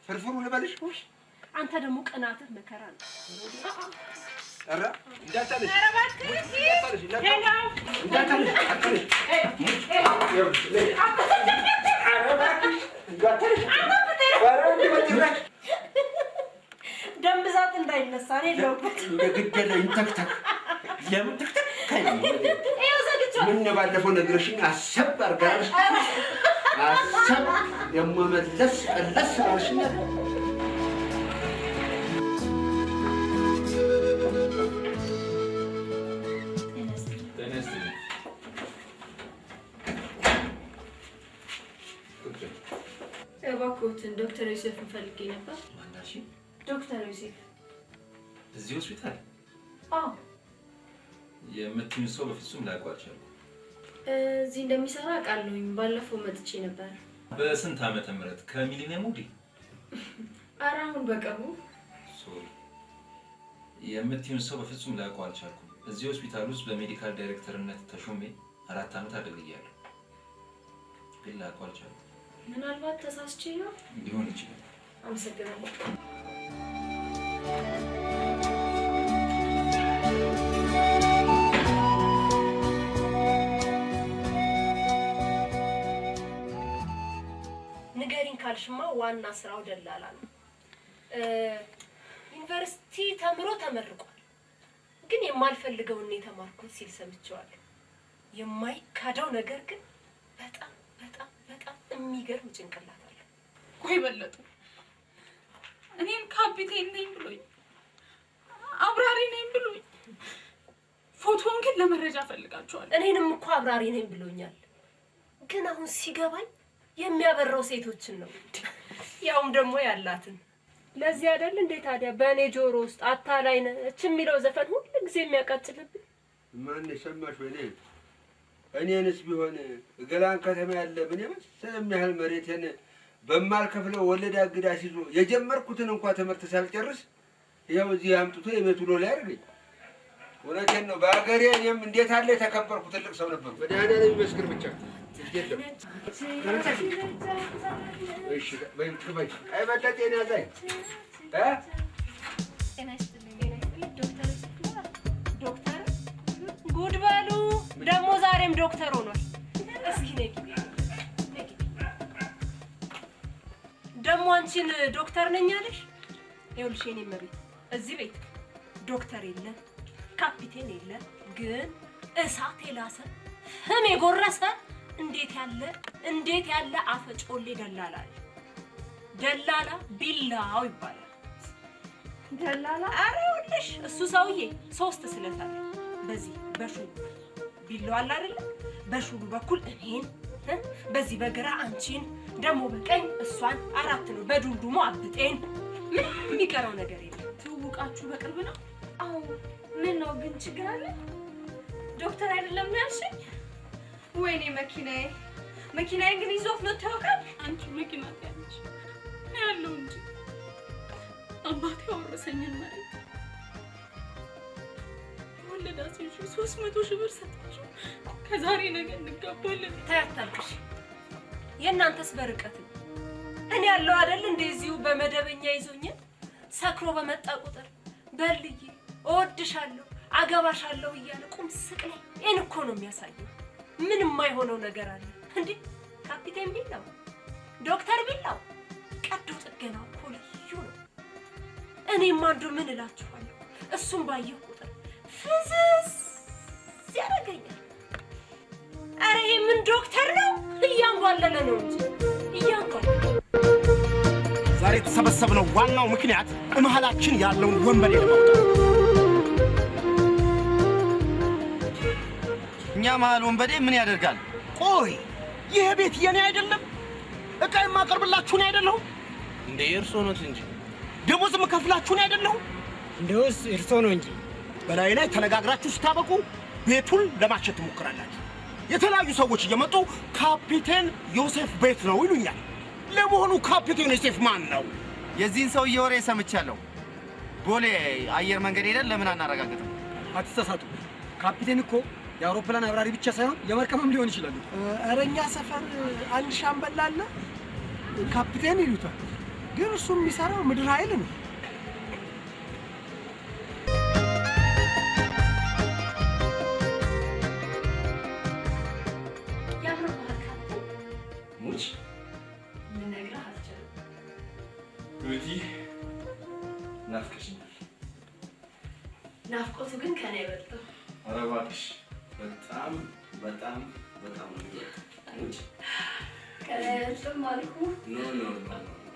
ፍርፍሩ ልበልሽ? ውይ አንተ ደግሞ ቅናትህ መከራ ነው። ኧረ እንዳታለሽ። ኧረ እባክህ ደም ብዛት እንዳይነሳ ነው የለውበት። እንደግደለኝ ተክተክ ለምን ተክተክ ምን ነው ባለፈው ነግረሽኝ አሰብ አድርጋለሽ። አሰብ ደግሞ መለስ ቀለስ አልሽኛል። እባክዎትን ዶክተር ዮሴፍን ፈልጌ ነበር። ማናሺ? ዶክተር ዮሴፍ እዚህ ሆስፒታል? አዎ። የምትይኝ ሰው በፍጹም ላውቀው አልቻልኩም። እዚህ እንደሚሰራ አውቃለሁኝ። ባለፈው መጥቼ ነበር። በስንት ዓመተ ምህረት? ከሚሊኒየም ወዲህ? ኧረ አሁን በቅርቡ። ሶሪ፣ የምትይኝ ሰው በፍጹም ላውቀው አልቻልኩም። እዚህ ሆስፒታል ውስጥ በሜዲካል ዳይሬክተርነት ተሾሜ 4 ዓመት አገልግያለሁ፣ ግን ላውቀው አልቻልኩም። ምናልባት ተሳስቼ ነው። ሊሆን ይችላል። አመሰግናለሁ። ንገሪኝ ካልሽማ ዋና ስራው ደላላ ነው። ዩኒቨርሲቲ ተምሮ ተመርቋል፣ ግን የማልፈልገውን ነው የተማርኩት ሲል ሰምቼዋለሁ። የማይካደው ነገር ግን በጣም በጣም በጣም የሚገርም ጭንቅላት አለ። ቆይ በለጡ እኔን ካፒቴን ነኝ ብሎኝ አብራሪ ነኝ ብሎኝ ፎቶን ግን ለመረጃ ፈልጋቸዋል። እኔንም እኮ አብራሪ ነኝ ብሎኛል፣ ግን አሁን ሲገባኝ የሚያበራው ሴቶችን ነው፣ ያውም ደግሞ ያላትን። ለዚህ አይደል እንዴ ታዲያ በእኔ ጆሮ ውስጥ አታላይ ነች የሚለው ዘፈን ሁሉ ጊዜ የሚያቃጭልብኝ? ማን የሰማሽ? እኔንስ ቢሆን ገላን ከተማ ያለ ምን የመሰለ የሚያህል መሬቴን በማልከፍለው ወለድ አግዳ ሲዞ የጀመርኩትን እንኳን ትምህርት ሳልጨርስ ይኸው እዚህ አምጥቶ የቤት ውሎ ላይ አድርገኝ። እውነቴን ነው። በአገሬ እኔም እንዴት አለ የተከበርኩ ትልቅ ሰው ነበርኩ። መድኃኒዓለም ይመስገን ብቻ የለም። እሺ ወይም ትበይ አይበለጤን ያዛኝ ዶክተር ጉድ በሉ። ደግሞ ዛሬም ዶክተር ሆኗል። እስኪ ነይ ደግሞ አንቺን ዶክተር ነኝ አለሽ? ይኸውልሽ የኔ መቤት እዚህ ቤት ዶክተር የለ ካፒቴን የለ፣ ግን እሳት የላሰ ፍም የጎረሰ እንዴት ያለ አፈጮሌ ደላላ አለ። ደላላ ቢላው ይባላል። ደላላ? ኧረ ይኸውልሽ እሱ ሰውዬ 3 ስለት አለ። በዚህ በሹሉ ቢላዋ አለ አይደለ? በሹሉ በኩል እኔን በዚህ በግራ አንቺን ደግሞ በቀኝ እሷን 4 ነው። በዱምዱሞ አብጤን ምንም የሚቀረው ነገር የለም። ትውውቃችሁ በቅርብ ነው? አዎ። ምን ነው ግን ችግር አለ? ዶክተር አይደለም ያልሽኝ? ወይኔ መኪናዬ ግን ይዞት ነው ታውቃል። አንቺ መኪና ያለሽ ያለው እንጂ አባቴ ያወረሰኝን መሬት ወለዳችሁ 300 ሺህ ብር ሰጣችሁ። ከዛሬ ነገ እንጋባለን። ታያታልሽ። የእናንተስ በርቀት ነው። እኔ ያለው አይደል እንደዚሁ በመደበኛ ይዞኛል። ሰክሮ በመጣ ቁጥር በልዬ እወድሻለሁ አገባሻለሁ እያለ ቁም ስቅለኝ ይሄን እኮ ነው የሚያሳየው። ምን የማይሆነው ነገር አለ እንዴ? ካፒቴን ቢላው ዶክተር ቢላው ቀዶ ጥገናው እኮ ልዩ ነው። እኔም አንዱ ምን እላችኋለሁ፣ እሱም ባየሁ ቁጥር ፍዝዝ ያደርገኛል። ኧረ ይሄ ምን ዶክተር ነው? እያንጓለለ ነው እንጂ እያንጓለለ። ዛሬ የተሰበሰብነው ዋናው ምክንያት በመሃላችን ያለውን ወንበዴ ለማውጣት። እኛ መሀል ወንበዴ ምን ያደርጋል? ቆይ ይሄ ቤት የኔ አይደለም? እቃ የማቀርብላችሁ ነው አይደለሁ? እንደ እርሶ ነው እንጂ ደሞዝ የምከፍላችሁ ነው አይደለሁ? እንደውስ እርሶ ነው እንጂ። በላይ ላይ ተነጋግራችሁ ስታበቁ ቤቱን ለማሸት ትሞክራላችሁ። የተለያዩ ሰዎች እየመጡ ካፒቴን ዮሴፍ ቤት ነው ይሉኛል። ለመሆኑ ካፒቴን ዮሴፍ ማን ነው? የዚህን ሰውዬ ወሬ ሰምቻለሁ። ቦሌ አየር መንገድ ሄደን ለምን አናረጋግጥም? አትሳሳቱ። ካፒቴን እኮ የአውሮፕላን አብራሪ ብቻ ሳይሆን የመርከብም ሊሆን ይችላል። ኧረ እኛ ሰፈር አንድ ሻምበል አለ፣ ካፒቴን ይሉታል። ግን እሱ የሚሰራው ምድር ኃይል ነው። ሙች ልነግርህ አልችልም። ሩቲ ናፍቀሽኛል። ናፍቆቱ ግን ከኔ አይበልጥም። ኧረ እባክሽ በጣም በጣም በጣም ነው የሚበልጠው። ሙች ከኔ አይበልጥም አልኩህ። ኖ ኖ ኖ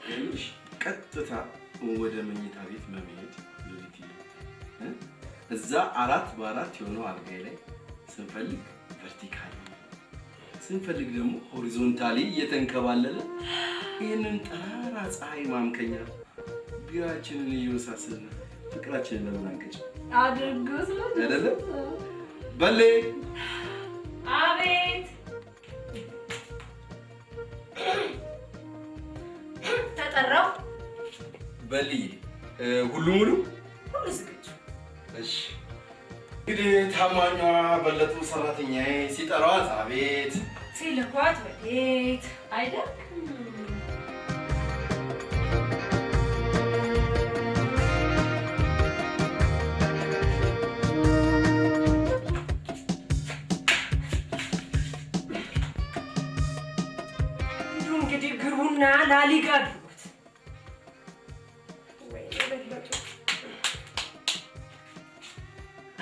ይኸውልሽ ቀጥታ ወደ መኝታ ቤት በመሄድ ሩቲ እዛ 4x4 የሆነው አልጋይ ላይ ስንፈልግ ቨርቲካሊ ስንፈልግ ደግሞ ሆሪዞንታሊ እየተንከባለለ ይህንን ጠራራ ፀሐይ ማምከኛ ቢራችንን እየወሳሰልን ፍቅራችንን ለምን አንቀጭ አድርጉት ነው አይደለ? በሌ አቤት ተጠራው። በልዬ ሁሉ ሙሉ ሁሉ ዝግጁ። እሺ እንግዲህ ታማኟ በለጡ ሰራተኛዬ ሲጠሯት አቤት ሲልኳት ወዴት አይደል? እንግዲህ ግሩና ላሊጋ አድርጉት።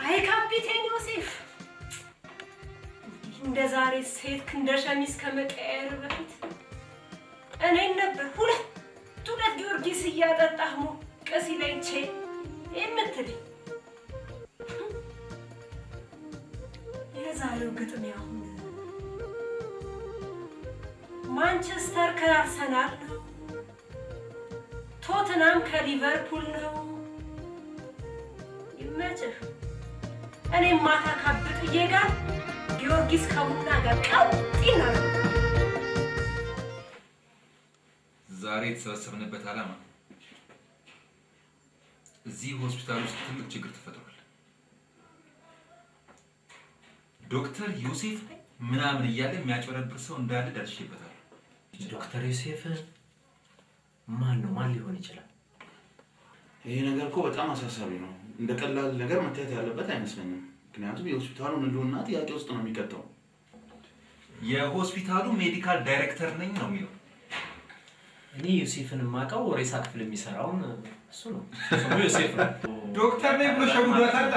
አይ ካፒቴን ዮሴፍ እንደ ዛሬ ሴት እንደ ሸሚዝ ከመቀየር በፊት እኔን ነበር ሁለት ጊዮርጊስ እያጠጣህ ሞቅ ሲለኝ ቼ የምትለኝ። የዛሬው ግጥም አሁን ማንቸስተር ከአርሰናል ነው፣ ቶትናም ከሊቨርፑል ነው። ይመችህ። እኔም ማታ ካብጥዬ ጋር ጊዮርጊስ ከቡና ጋር ቀውጢና ነው። ዛሬ የተሰበሰብንበት ዓላማ እዚህ ሆስፒታል ውስጥ ትልቅ ችግር ተፈጥሯል። ዶክተር ዮሴፍ ምናምን እያለ የሚያጭበረብር ሰው እንዳለ ደርሼበታል። ዶክተር ዮሴፍ ማን ነው? ማን ሊሆን ይችላል? ይሄ ነገር እኮ በጣም አሳሳቢ ነው። እንደ ቀላል ነገር መታየት ያለበት አይመስለኝም። ምክንያቱም የሆስፒታሉን ህልውና ጥያቄ ውስጥ ነው የሚከተው። የሆስፒታሉ ሜዲካል ዳይሬክተር ነኝ ነው የሚለው። እኔ ዮሴፍን የማውቀው ሬሳ ክፍል የሚሰራውን እሱ ነው። ስሙ ዮሴፍ ነው። ዶክተር ነኝ ብሎ ሸጉዷታል።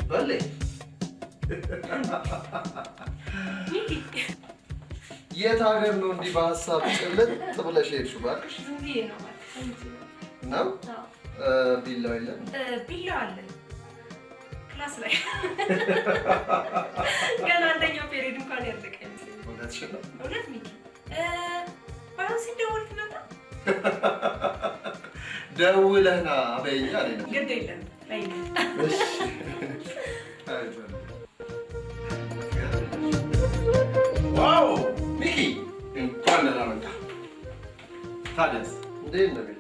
በሌ የት ሀገር ነው እንዲህ በሀሳብ ጭልጥ ብለሽ ሄድሽው? እባክሽ ዝም ብዬ ነው ማለት ነው ቢላው የለም? ቢላው አለ ክላስ ላይ ገና አንደኛው ፔሪድ እንኳን ያለቀ አይመስለኝም። እውነትሽን ነው? እውነት ሚኪ ባይሆን ሲደውል ትመጣ ደውለህ ና በይኛ አለኝ። ግድ የለም ላይ ዋው ሚኪ እንኳን ደህና መጣ። ታዲያስ እንዴት ነህ?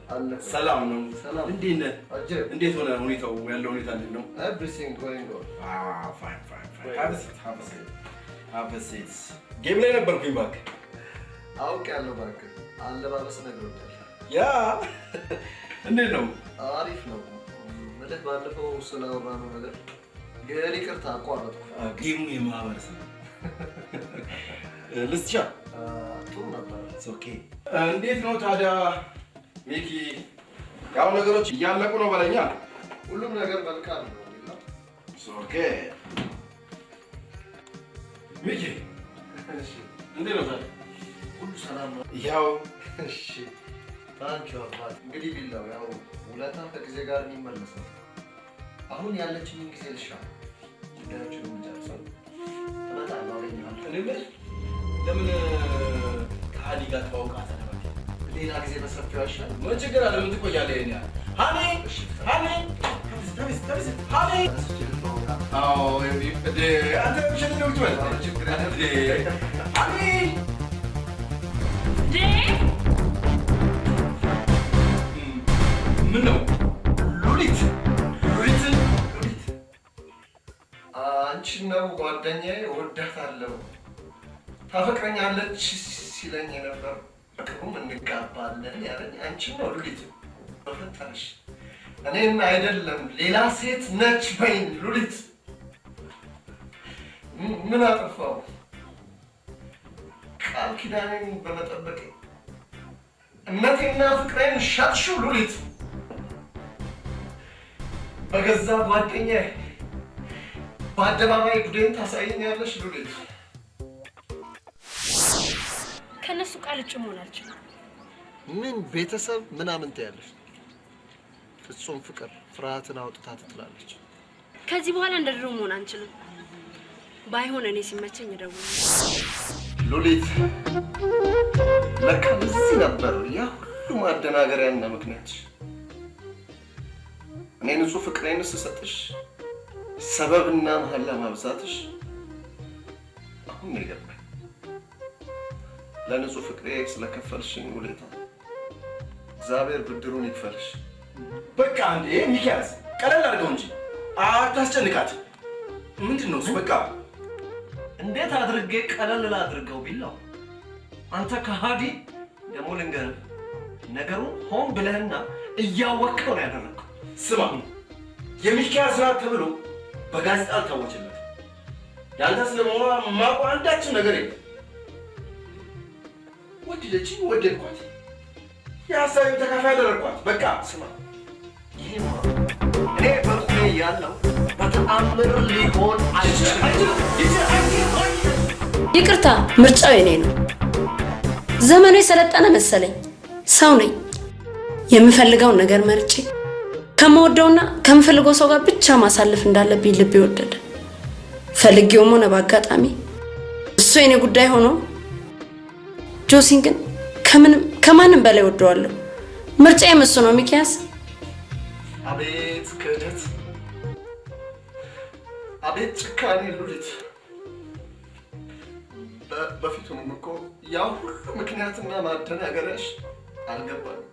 አለ ሰላም ነው? እንዴት ነህ? እንዴት ሆነ ሁኔታው? ያለው ሁኔታ እንዴት ነው? Everything going on. Fine. Have a seat. ጌም ላይ ነበርኩኝ እባክህ። አውቄያለሁ እባክህ። አለባበስ ነግሮኛል። ያ እንዴት ነው? አሪፍ ነው። ማለት ባለፈው ስላወራነው ነገር ግን ይቅርታ አቋረጥኩ። ጌሙ የማህበረሰብ ልስቻ ጥሩ ነበር። ኦኬ እንዴት ነው ታዲያ ሚኪ? ያው ነገሮች እያለቁ ነው በለኛ። ሁሉም ነገር መልካም ነው። ኦኬ ሚኪ እሺ እንዴት ነው ታዲያ? ሁሉ ሰላም ነው? ያው እሺ ታንኪዩ አባት። እንግዲህ ቢላው ያው ውለታ ከጊዜ ጋር የሚመለስ ነው። አሁን ያለችኝን ጊዜ ልሻ ጉዳዮችን የምንጨርሰው እመጣለሁ፣ አገኘሃለሁ። እኔ ለምን ከአዲ ጋር ተዋውቃት ነበር? ሌላ ጊዜ በሰፊው አይሻል? ምን ችግር አለ? ምን ትቆያለህ? ይሄን ያህል ሃኒ አዎ አንተ ብቻ ነው ትወጣ ችግር አለ ሃኒ ምን ነው ሉሊት አንቺ ነው ጓደኛዬ፣ እወዳታለሁ፣ ታፈቅረኛለች ሲለኝ ነበር። በቅርቡም እንጋባለን ያለኝ አንቺ ነው ሉሊት። በፈጠረሽ እኔን አይደለም ሌላ ሴት ነች በይኝ ሉሊት። ምን አጠፋው? ቃል ኪዳኔን በመጠበቄ እምነቴና ፍቅሬን ሻጥሽው ሉሊት። በገዛ ጓደኛዬ በአደባባይ ጉዴን ታሳይኛለሽ ሉሊት። ከነሱ ቃል ውጭ መሆን አልችልም። ምን ቤተሰብ ምናምን ትያለሽ? ፍጹም ፍቅር ፍርሃትን አውጥታ ትጥላለች። ከዚህ በኋላ እንደ ድሮ መሆን አንችልም። ባይሆን እኔ ሲመቸኝ እደውላለሁ። ሉሊት ለካ እዚህ ነበር ያ ሁሉ ማደናገሪያና ምክንያት። እኔ ንጹህ ፍቅሬን ስሰጥሽ ሰበብና መሀላ ማብዛትሽ አሁን ነው የገባኝ። ለንጹህ ፍቅሬ ስለከፈልሽኝ ውለታ እግዚአብሔር ብድሩን ይክፈልሽ። በቃ እንዴ ሚኪያስ ቀለል አድርገው እንጂ አታስጨንቃት። ምንድን ነው እሱ? በቃ እንዴት አድርጌ ቀለል ላድርገው ቢላው? አንተ ከሃዲ! ደግሞ ልንገርህ፣ ነገሩን ሆን ብለህና እያወቅኸው ነው ያደረግከው። ስማ፣ የሚኪያስ ናት ተብሎ በጋዜጣ አልታወችለት። ያንተ ስለመሆኗ የማውቀው አንዳችም ነገር የለም። ወደደችኝ፣ ወደድኳት፣ የሀሳቤ ተካፋይ አደረግኳት። በቃ ስማ፣ ይሄማ እኔ በኩሌ ያለው በተአምር ሊሆን አይችልም። ይቅርታ፣ ምርጫው የኔ ነው። ዘመኑ የሰለጠነ መሰለኝ። ሰው ነኝ። የምፈልገውን ነገር መርጬ ከመወደውና ከምፈልገው ሰው ጋር ብቻ ማሳለፍ እንዳለብኝ ልቤ ወደደ። ፈልጌውም ሆነ በአጋጣሚ እሱ የኔ ጉዳይ ሆኖ ጆሲን ግን ከማንም በላይ ወደዋለሁ። ምርጫዬም እሱ ነው። ሚኪያስ፣ አቤት ክህደት! አቤት ጭካኔ ሉሊት! በፊቱንም እኮ ያ ሁሉ ምክንያትና ማደናገሪያሽ አልገባኝም።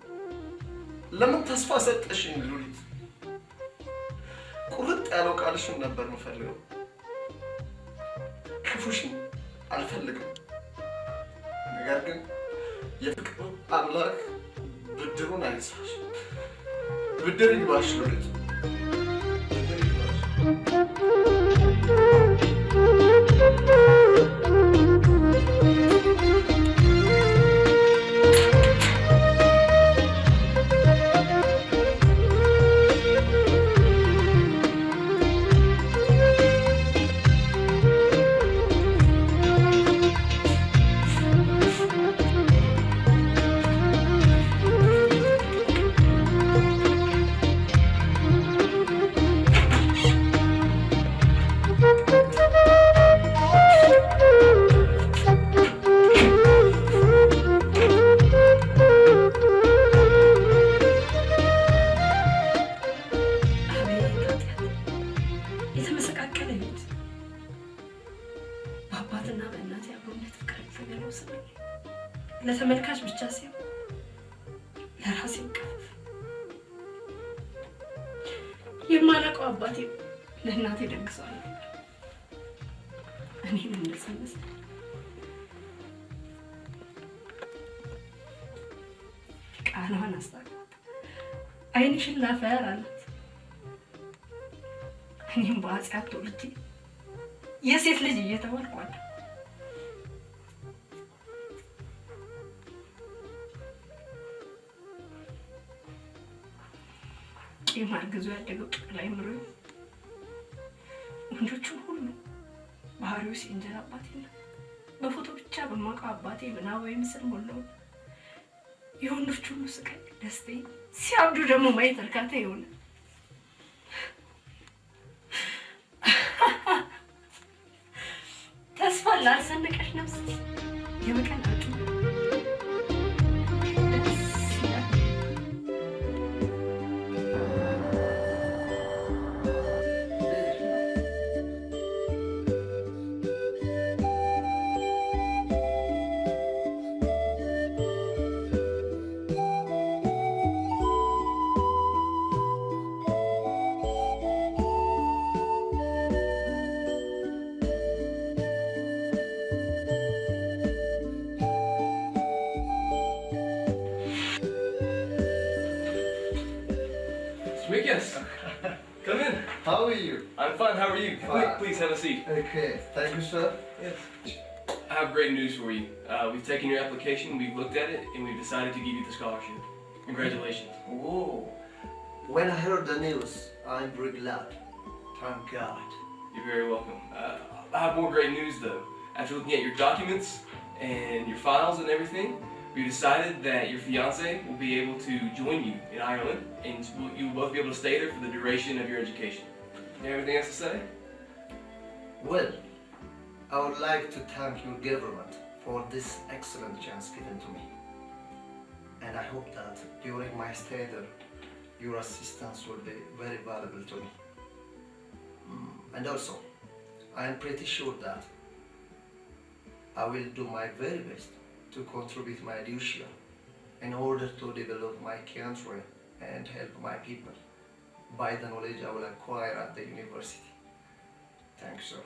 ለምን ተስፋ ሰጠሽኝ ሉሊት? ቁርጥ ያለው ቃልሽን ነበር የምፈልገው። ክፉሽን አልፈልግም። ነገር ግን የፍቅር አምላክ ብድሩን አይንሳሽ። ብድር ይግባሽ ሉሊት። ለተመልካች ብቻ ሳይሆን ለራሴ ቀፍ የማላውቀው አባቴ ለእናቴ ደግሷል። እኔም እንደሰነስ ቃሏን አስታውቃት ዓይንሽን ላፈር አላት። እኔም በአጽያት ተወልጄ የሴት ልጅ እየተባልኩ አለ። ቂም አርግዞ ያደገው ጠቅላይ ምሮ ወንዶቹን ሁሉ ባህሪው ሲንጀራ አባቴና በፎቶ ብቻ በማውቀው አባቴ ምናባዊ ምስል ሞላው። የወንዶች ሁሉ ስቃይ ደስታዬ፣ ሲያብዱ ደግሞ ማየት እርካታ ይሆነ። ተስፋ ላልሰነቀሽ ነፍስ የበቀል አጩ Yes. Come in. How are you? I'm fine. How are you? Fine. Please have a seat. Okay. Thank you, sir. Yes. I have great news for you. We've taken your application, we've looked at it, and we've decided to give you the scholarship. Congratulations. Whoa. When I heard the news, I'm very glad. Thank God. You're very welcome. I have more great news, though. After looking at your documents and your files and everything, we decided that your fiancé will be able to join you in Ireland, and you will both be able to stay there for the duration of your education. You have anything else to say? Well, I would like to thank your government for this excellent chance given to me. And I hope that during my stay there, your assistance will be very valuable to me. And also, I am pretty sure that I will do my very best to contribute my due share in order to develop my country and help my people by the knowledge I will acquire at the university. Thanks, sir.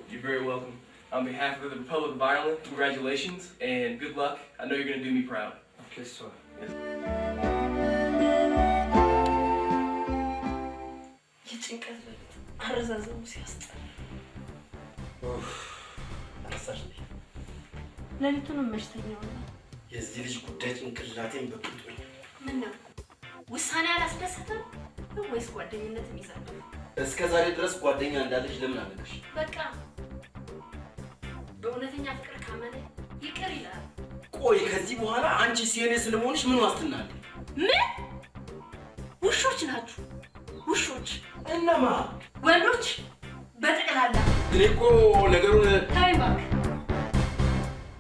You're very welcome. On behalf of the Republic of Ireland, congratulations and good luck. I know you're going to do me proud. Okay, sir. Yes. የጭንቀት በፊት አረዛዘሙ ሲያስጠላ ሌሊቱንም መሽተኛው ነው። የዚህ ልጅ ጉዳይ ጭንቅላቴን በቅጦኝ። ምን ነው ውሳኔ አላስደሰተም ወይስ ጓደኝነት የሚዛብ? እስከ ዛሬ ድረስ ጓደኛ እንዳለች ለምን አለሽ? በቃ በእውነተኛ ፍቅር ካመነ ይቅር ይላል። ቆይ ከዚህ በኋላ አንቺ ሲኔ ስለመሆንሽ ምን ዋስትና አለ? ምን ውሾች ናችሁ? ውሾች እነማ? ወንዶች በጠቅላላ። እኔ እኮ ነገሩን ታይ እባክህ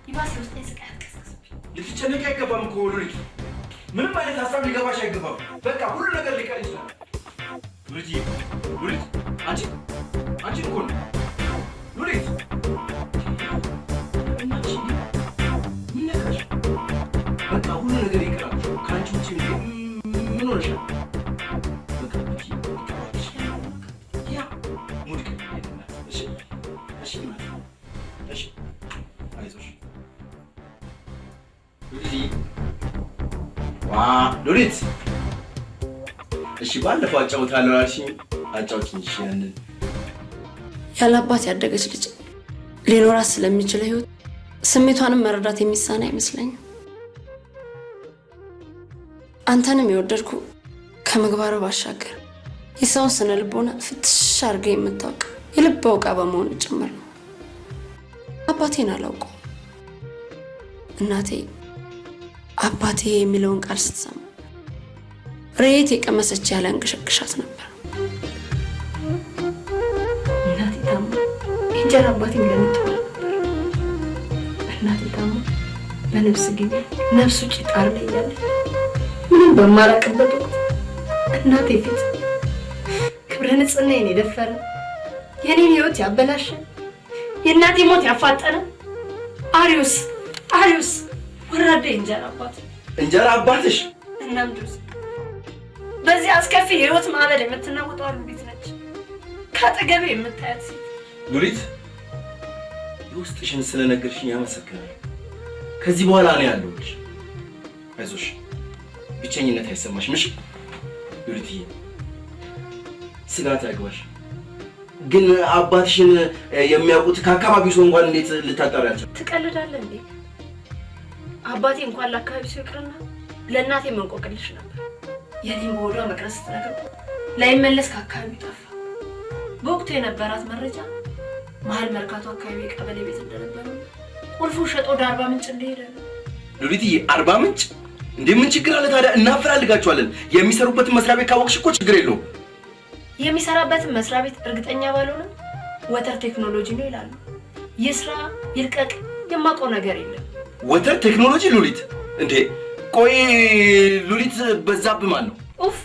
ይባስ ውስጥ ስቃይ አትቀስቅስብኝ። ልትጨነቂ አይገባም እኮ ሉሊት። ምንም አይነት ሀሳብ ሊገባሽ አይገባም። በቃ ሁሉ ነገር ሊቀር ይችላል። ሉሊት ሉሊት አንቺ እኮ ነው ሉሊት። ምን ነካሽ? በቃ ሁሉ ነገር ይቀራል። ከአንቺ ውጭ ምን ሆነሻል? በቃ አንቺ ይቀባሽ ያ ሙድቅ እሺ እሺ ማለት እሺ አይዞሽ ሉሊት። ሉሊት እሺ ባለፈው አጫውታለሁ አልሽኝ። አጫውችኝ እሺ። ያንን ያለ አባት ያደገች ልጅ ሊኖራት ስለሚችል ህይወት ስሜቷንም መረዳት የሚሳና አይመስለኝም። አንተንም የወደድኩ ከምግባሩ ባሻገር የሰውን ስነ ልቦና ፍትሽ አድርገ የምታውቅ የልብ አውቃ በመሆን ጭምር ነው። አባቴን አላውቀው። እናቴ አባቴ የሚለውን ቃል ስትሰማ ሬት የቀመሰች ያለ አንገሸግሻት ነበር። እናቴ ታማ እንጀራ አባቴ እንደምትሆን ነበር። እናቴ ታማ በነፍስ ግቢ ነፍስ ውጭ ጣር ላይ ያለ ምንም በማላውቅበት ወቅት እናቴ ፊት ክብረ ንጽህናዬን የደፈረ የኔን ህይወት ያበላሸ የእናቴ ሞት ያፋጠነ አሪዮስ አዩስ ወራዴ እንጀራ አባት እንጀራ አባትሽ እናም ጆሲ በዚህ አስከፊ የህይወት ማዕበል የምትናወጠው ሉሊት ነች። ካጠገቤ የምታያት ሴት ሉሊት የውስጥሽን ስለነገርሽኝ ያመሰግናለሁ። ከዚህ በኋላ እኔ ያለሁልሽ። አይዞሽ፣ ብቸኝነት አይሰማሽም። እሺ ሉሊትዬ፣ ስጋት አይግባሽ። ግን አባትሽን የሚያውቁት ከአካባቢው ሰው እንኳን እንዴት ልታጣሪያቸው? ትቀልዳለህ እንዴ? አባቴ እንኳን ለአካባቢው ሰው ይቅርና ለእናቴ መንቆቅልሽ ነበር። የኔም በሆዷ መቅረስ ስትነግር ላይመለስ ከአካባቢው ጠፋ። በወቅቱ የነበራት መረጃ መሀል መርካቶ አካባቢ የቀበሌ ቤት እንደነበረ ቁልፉ ሸጦ ወደ አርባ ምንጭ እንደሄደ ነው። ሉሊትዬ፣ አርባ ምንጭ እንዴ? ምን ችግር አለ ታዲያ? እናፈላልጋቸዋለን። የሚሰሩበትን መስሪያ ቤት ካወቅሽ እኮ ችግር የለውም። የሚሰራበትን መስሪያ ቤት እርግጠኛ ባልሆነ ወተር ቴክኖሎጂ ነው ይላሉ። ይስራ ይልቀቅ የማውቀው ነገር የለም። ወተር ቴክኖሎጂ? ሉሊት እንዴ? ቆይ ሉሊት በዛብህ ማን ነው? ኡፍ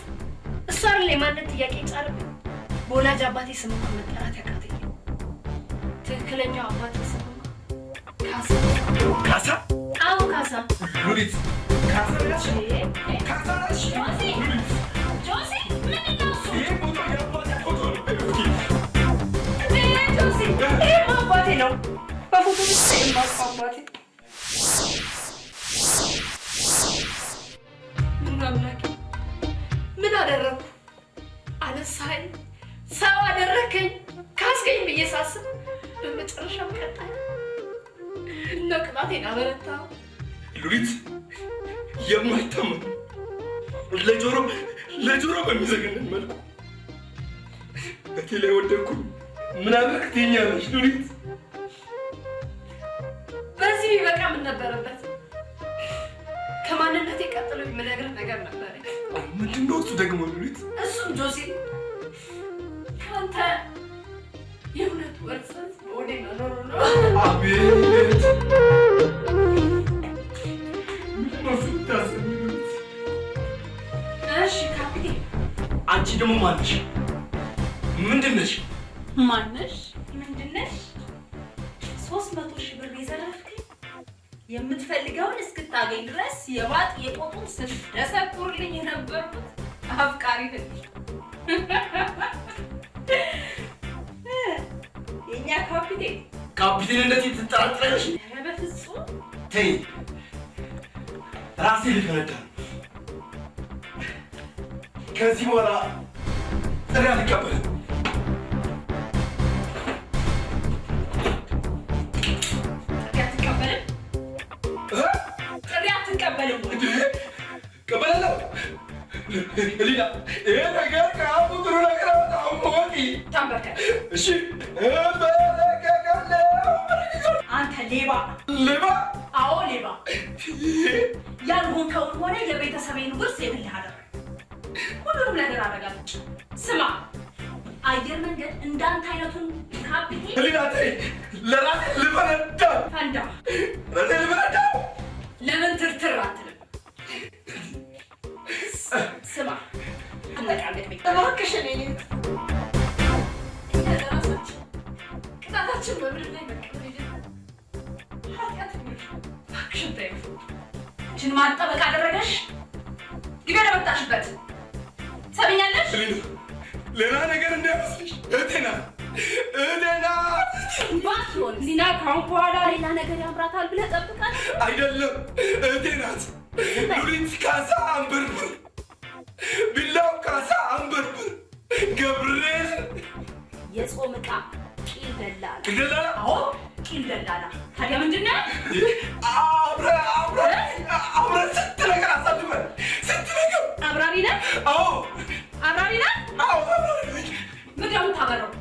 እሷ አይደል የማንነት ጥያቄ ጫረብኝ። በወላጅ አባቴ ስም እንኳን መጠራት ያቃተኝ። ትክክለኛው አባቴ ስም ካሳ። ካሳ? አዎ ካሳ። ሉሊት ካሳ ነሽ? ካሳ ነሽ? ጆሲ ምንድን ነው እሱ? ይሄ ፎቶ የአባቴ ፎቶ ነው። ጆሲ ይሄ አባቴ ነው። በፎቶ ብቻ የማውቀው አባቴ። ምን አደረኩ? አነሳኸኝ፣ ሰው አደረከኝ፣ ካስገኝ ብዬ ሳስብ በመጨረሻም ቀጣይ እና ቅጣቴን አበረታ። ሉሊት የማይታመን ለጆሮ በሚዘገንን መልኩ እቴ ላይ ወደኩ። ምን አደረግትኛለሽ ሉሊት? በዚህ ቢበቃ ምን ነበረበት? ከማንነቴ ቀጥሎ የምነግርህ ነገር ነበረኝ። ምንድን ነው እሱ ደግሞ ሉሊት? እሱም ጆሲ ከአንተ የእውነት ወርሰት ወደ መኖሩ ነው። አቤት ምንድነው? እሺ ካፒቴን፣ አንቺ ደግሞ ማነሽ? ምንድን ነሽ? ማነሽ? ምንድን ነሽ? 300 ሺህ ብር የዘረፍከኝ የምትፈልገውን እስክታገኝ ድረስ የባጥ የቆጡን ስትደሰኩርልኝ የነበርኩት አፍቃሪ ነሽ። የእኛ ካፒቴን ካፒቴንነቴን ትጠራጥሪያለሽ? ኧረ በፍጹም ተይ፣ ራሴ ልፈነዳ። ከዚህ በኋላ ጥሪ አልቀበልም። ጥሪ አትቀበልም? እቀበላለሁ። ሊና፣ ይሄ ነገር ከአፉ ጥሩ ነገር አወጣሁ። ሞቂ ተንበርከክ። እሺ፣ እበረከካለሁ። አንተ ሌባ! ሌባ? አዎ ሌባ። ያልሆንከውን ሆነ የቤተሰቤን ውርስ የግልህ አደረግ። ሁሉንም ነገር አደርጋለች። ስማ፣ አየር መንገድ እንዳንተ አይነቱን ካፒቴን ሊና፣ ተይ፣ ለራሴ ልፈነዳ። ፈንዳ። ራሴ ልፈነዳ። ለምን ትርትር አትልም? ስማ፣ አነቃነቅ እባክሽን። እኛ ለራሳችን ቅጣታችን በምድር ላይ መቀበል የለም። ኃጢአት እባክሽን ተይው። እችን ማጠበቅ አደረገሽ። ግቢ ወደ መጣሽበት። ሰሚኛለሽ? ሌላ ነገር እንዳይመስልሽ። እህቴ ናት። ባትሆን ሊና ካሁን በኋላ ሌላ ነገር ያምራታል ብለህ ጠብቃለህ? አይደለም፣ እህቴ ናት። ሉሊት ካሳ አንበርብር፣ ቢላው ካሳ አንበርብር፣ ገብርኤል የጾም ዕቃ ቂል ደላላ። ቂል ደላላ? አዎ ቂል ደላላ። ታዲያ ምንድን ነው? አብረን ስንት ነገር አሳልፈን ስንት ነገር። አብራሪ ነህ? አዎ አብራሪ ነህ? አዎ አብራሪ ነኝ። ምንድን ነው የምታበራው?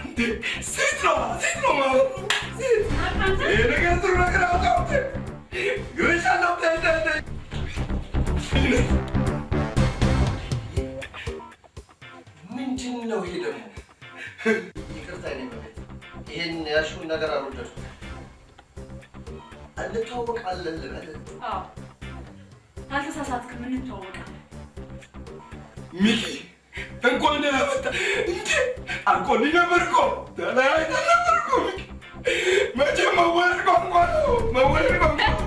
ሴት ነው ማለት ነው። ይሄ ነገር ጥሩ ነገር አወጣሁት። ይሻለው ምንድን ነው ይሄ ደግሞ? ይቅርታ የኔ መቤት፣ ይሄን ያልሽውን ነገር አልወደድኩም። እንተዋወቃለን ልበል? አዎ አልተሳሳትክም፣ እንተዋወቃለን። ሚኪ እንኳን ደህና መጣ። እንዴ አልቆልኝ ነበር እኮ፣ ተለያይተን ነበር እኮ ሚኪ። መቼም መወለድ ቋንቋ ነው፣ መወለድ ቋንቋ ነው።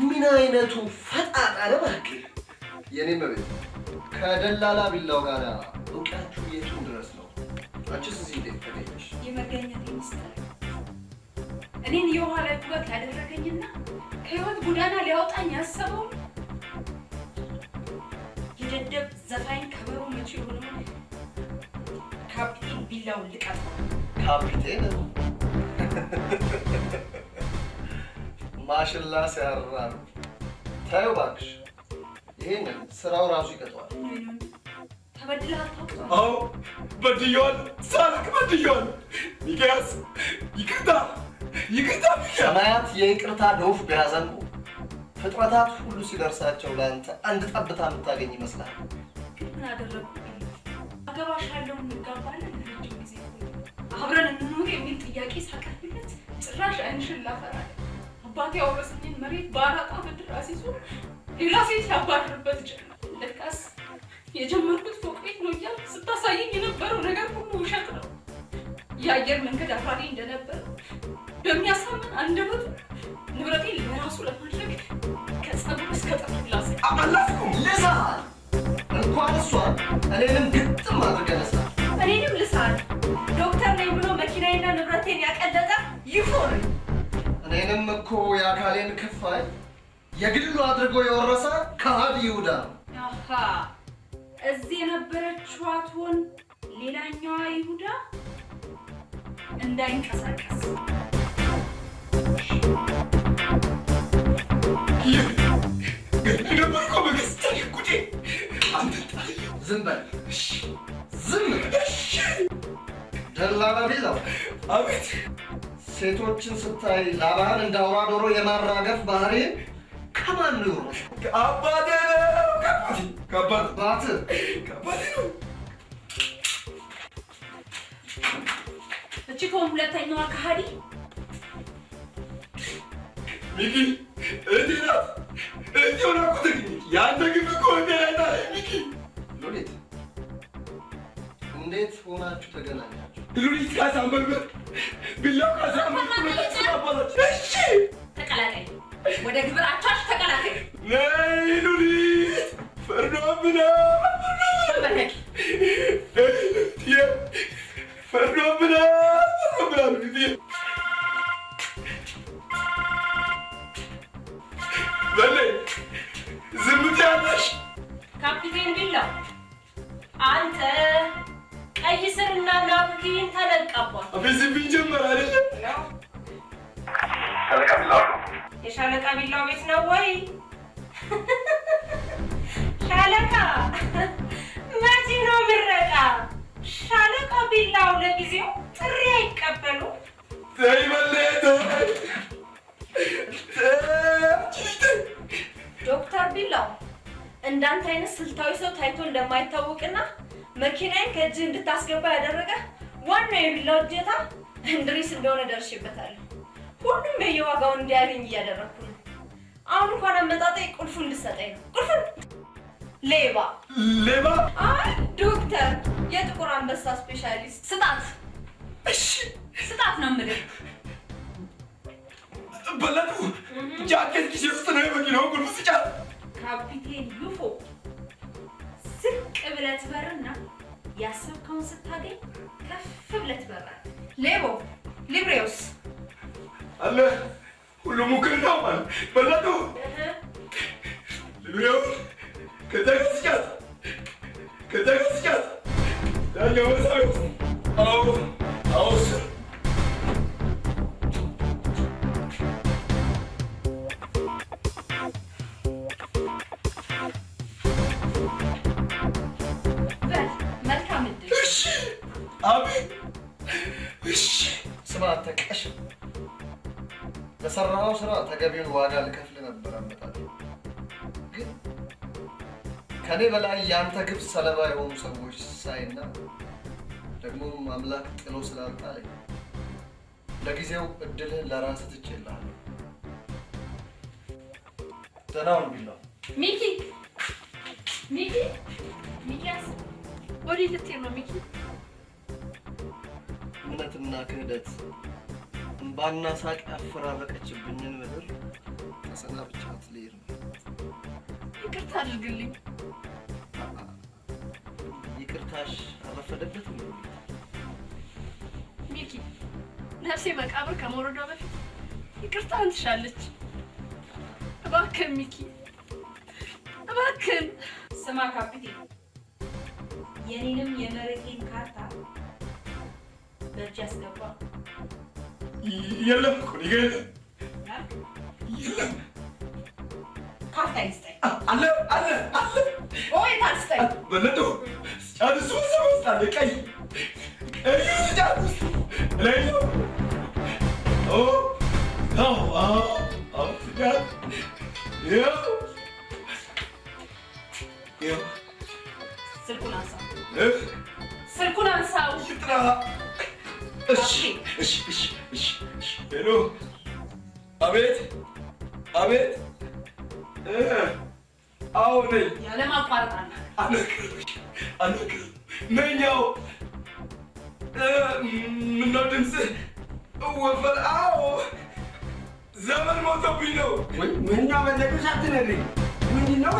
ምን አይነቱ ፈጣጣ ነው እባክህ። የኔ መቤት ከደላላ ቢላው ጋር እውቃችሁ የቱን ድረስ ነው? አንቺስ እዚህ እንዴት ተገኘሽ? የመገኘት ሚስጥር እኔን የውሃ ላይ ጉበት ያደረገኝና ከህይወት ጎዳና ሊያወጣኝ ያሰበው የደደብ ዘፋኝ ከበሮ መቼ የሆነው ካፒቴን ቢላውን ልቀጥ። ካፒቴን ማሽላ ሲያራ ነው። ታዩ እባክሽ፣ ይሄንን ስራው ራሱ ይቀጠዋል። ተበድለህ አታውቅም? አዎ በድዬዋለሁ። ሳልክ በድዬዋለሁ። ሚኪያስ ይቅርታ ይቅርታ። ሰማያት የይቅርታ ዶፍ ቢያዘንቡ ፍጥረታት ሁሉ ሲደርሳቸው ለአንተ አንድ ጠብታ የምታገኝ ይመስላል። ግን ምን አደረግኩ? አገባሻለሁ፣ እንጋባለን፣ ረጅም ጊዜ አብረን እንኑር የሚል ጥያቄ ሳቀርብለት ጭራሽ አይንሽን ላፈራል። አባቴ ያወረሰኝን መሬት በአራጣ ብድር አስይዞ ሌላ ሴት ያባርርበት ጀመር። ለካስ የጀመርኩት ፎቅ ቤት ነው እያልክ ስታሳየኝ የነበረው ነገር ሁሉ ውሸት ነው። የአየር መንገድ አብራሪ እንደነበረ በሚያሳምን አንደበቱ ንብረቴን ለራሱ ለማድረግ ከጸጉር እስከ ጥፍር ላሰ አላፍኩም። ልሳል እንኳን እሷን እኔንም ግጥም አድርገህ ልሳል። እኔንም ልሳል። ዶክተር ነኝ ብሎ መኪናዬና ንብረቴን ያቀለጠ ይፎን። እኔንም እኮ የአካሌን ክፋይ የግሉ አድርጎ የወረሰ ከሃዲ ይሁዳ ነው። አሃ እዚህ የነበረችው አትሆን ሌላኛዋ ይሁዳ እንዳይንቀሳቀስ ዝም በል ዝም በል። ደላላ ቢላው አቤት። ሴቶችን ስታይ ላባህን እንደ አውራ ዶሮ የማራገፍ ባህሪ ከማን ነው የወረሰው? ከአባቴ ነው። ከአባቴ ነው። እቺ ከሆነ ሁለተኛዋ ከሃዲ ሚኪ እህቴ ናት። እህቴ ሆና እኮ ተገኘች። ያንተ ግን እኮ እንደያታ ሚኪ። ሉሊት እንዴት ሆናችሁ ተገናኛችሁ? ሉሊት ካሳንበርበር ቢላው ካሳንበርበር። እሺ ተቀላቀይ፣ ወደ ግብራቻች ተቀላቀይ። ነይ ሉሊት ፈርዶብናል። ፈርዶብናል ሉሊት። በለይ ዝም ትያለሽ። ካፒቴን ቢላው አንተ ቀይ ስርና ናፕኪን ተለቀቧል። አቤዝብኝ ጀመር አይደለ? ሻለቃ ቢላው የሻለቃ ቢላው ቤት ነው ወይ? ሻለቃ መቼ ነው ምረቃ? ሻለቃ ቢላው ለጊዜው ጥሪ አይቀበሉ። ተይ በለይ ተይ። ዶክተር ቢላው እንዳንተ አይነት ስልታዊ ሰው ታይቶ እንደማይታወቅና መኪናዬን ከእጅ እንድታስገባ ያደረገ ዋናው የቢላው እጀታ እንድሪስ እንደሆነ ደርሼበታለሁ። ሁሉም በየዋጋውን እንዲያገኝ እያደረኩ ነው። አሁን እንኳን አመጣጤ ቁልፉ እንድሰጠኝ ነው። ቁልፉን ሌባ ሌባ? አይ ዶክተር፣ የጥቁር አንበሳ ስፔሻሊስት ስጣት። እሺ ስጣት ነው የምልህ። በለጡ ጃኬት ኪሴ ውስጥ ነው የመኪናውን ቁልፍ ስጫት። ካፒቴን ዩፎ ዝቅ ብለህ ትበርና ያሰብከውን ስታገኝ ከፍ ብለህ ትበራለህ። ሌቦ ሊብሬውስ አለ ሁሉም ውክልና ማለት በለጡ ሊብሬው ከተገስጫት ያለው መሳሪያ አዎ ስር መልካም እድል። እሺ አቤት። እሺ ስማ አንተ ቀሽም፣ ለሰራኸው ስራ ተገቢውን ዋጋ ልከፍል ነበር አመጣጥ። ግን ከኔ በላይ የአንተ ግብ ሰለባ የሆኑ ሰዎች ሳይና ደግሞም አምላክ ጥሎ ስላልጣለኝ ለጊዜው እድልህን ለራስህ ትቼልሃለሁ። ደህና ሁን ቢላው። ሚኪያስ፣ ወዴት ልትሄድ ነው ሚኪ? እምነትና ክህደት እንባና ሳቅ ያፈራረቀችብኝን ምድር ተሰናብቻት ልሄድ ነው። ይቅርታ አድርግልኝ። ይቅርታሽ አልረፈደበትም። ሚኪ፣ ነፍሴ መቃብር ከመውረዷ በፊት ይቅርታህን ትሻለች። እባክህን ሚኪ፣ እባክህን። ስማ ካፒቴን፣ የኔንም የመሬቴን ካርታ በእጅ ያስገባ። የለም እኮ የለም ካርታ ይስጠኝ። አለ አለ አለ። ወይ ታስጠኝ በለጡ ጫንሱ ሰውስታለ ቀይ ጫንሱ ላይ ኦ ስልኩን አንሳው። ስልኩን አንሳው። እሺ እሺ እሺ እሺ እሺ። ሄሎ። አቤት አቤት። አዎ ነኝ። ያለማቋረጥ አልነግርም ነኛው። ምነው ድምፅህ ወፈር? አዎ ዘመን ሞተብኝ ነው። ምኛ መለቅሽ አትነግሪኝ። ምንድን ነው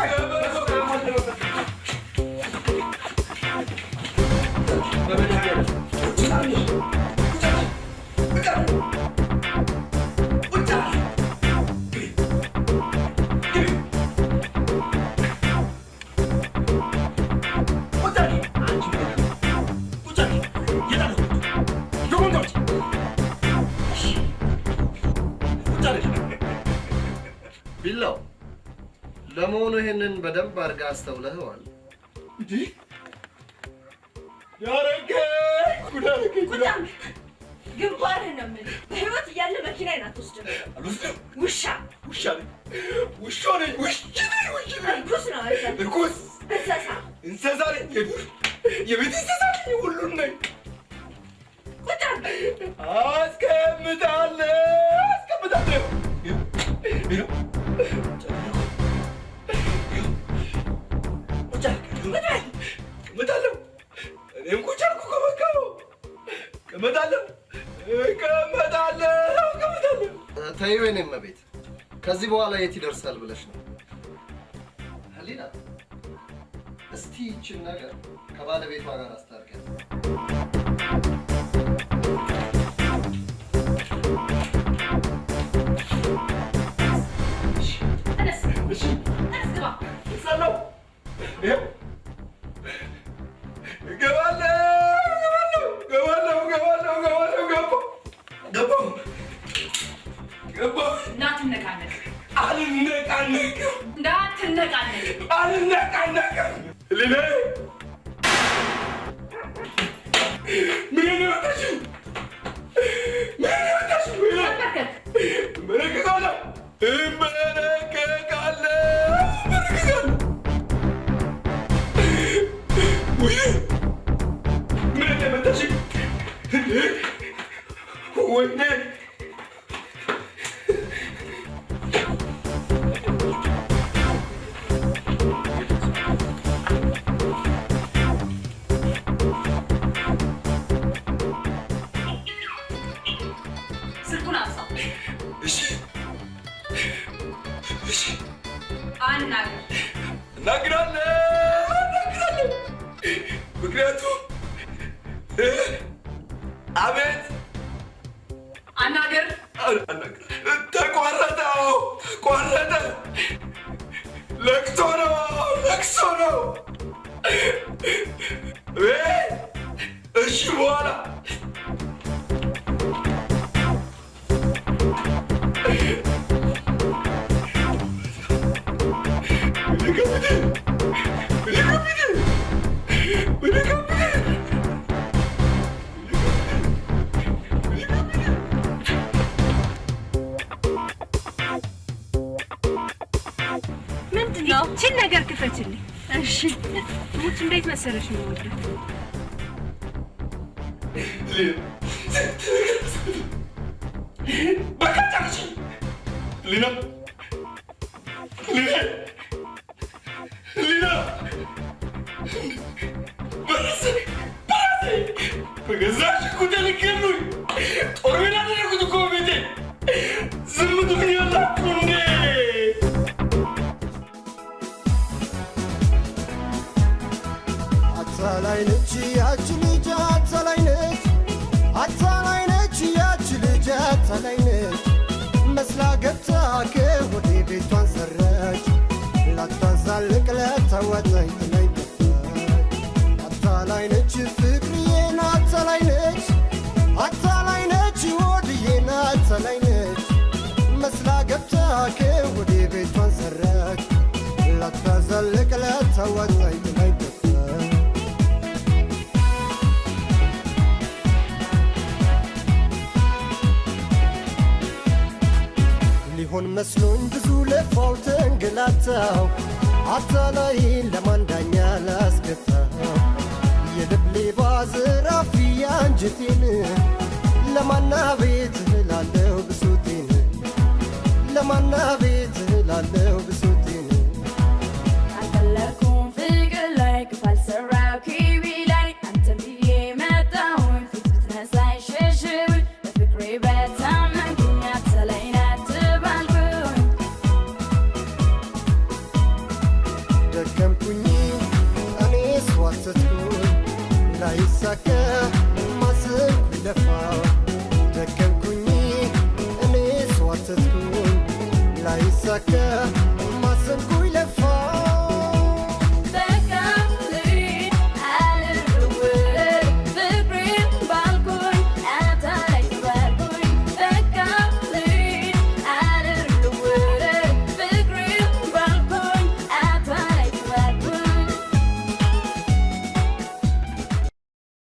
ቢላው ለመሆኑ ይሄንን በደንብ አድርጋ አስተውለኸዋል? እንዴ ያረገኝ ጉዳይ ግንባርህን ነው የምልህ። በህይወት እያለ መኪናዬን አትወስድም። አልወስድም። ውሻ ነኝ። ውሻ ነኝ። እርኩስ ነው። እርኩስ እንስሳ ነኝ። የቤት እንስሳ ነኝ። ሁሉን ነኝ። አስቀምጣለሁ። እቀመጣለሁ። እኔም ቁጭ አልኩ እኮ በቃ እቀመጣለሁ። ተይው የኔ እመቤት፣ ከዚህ በኋላ የት ይደርሳል ብለሽ ነው? ህሊና፣ እስቲ ይችን ነገር ከባለቤቷ ጋር አስታርቂያት። ስልኩን አንሳው። እናግራለሁ። ምክንያቱም አቤት አናገር ተቋረጠ። ለቅሶ ነው። እሺ በኋላ ምንድን ነው? ይህችን ነገር ክፈችልኝ። እሺ ሙች እንዴት መሰለሽ ነው ወደ በቃታች ሊና በገዛሽ ኩደ ልገሉኝ አታላይ ነች ያች ልጅ አታላይ ነች አታላይ ነች ያች ልጅ አታላይ ነች መስላ ገብታ ከወዴ ቤቷን ሰራች ላታዛልቅ ለተወጠኝ ላይ አታላይ ነች ፍቅርዬን አታላይ ነች አታላይ ነች ወድዬን አታላይ ነች መስላ ገብታ ከወዴ ቤቷን ሰራች ላታዛልቅ ለተወጠኝ ላይ ሊሆን መስሎኝ ብዙ ለፋው ተንገላታው አታላይ ለማንዳኛ ላስገታው የልብ ሌባ ዘራፊ አንጀቴን ለማና ቤት እላለሁ ብሶቴን ለማና ቤት እላለሁ ብሶቴን አልፈለኩም ፍቅር ላይ ክፋል ሰራው ኪቢ ላይ አንተን ብዬ መጣሁኝ ፊት ብትነሳኝ ሸሽብኝ በፍቅሬ በታመንኩኝ አታላይ ደከምኩኝ እኔ ስዋተትኩኝ ላይሳካ ማሰብ ብለፋው ደከምኩኝ እኔ ስዋተትኩኝ ላይሳካ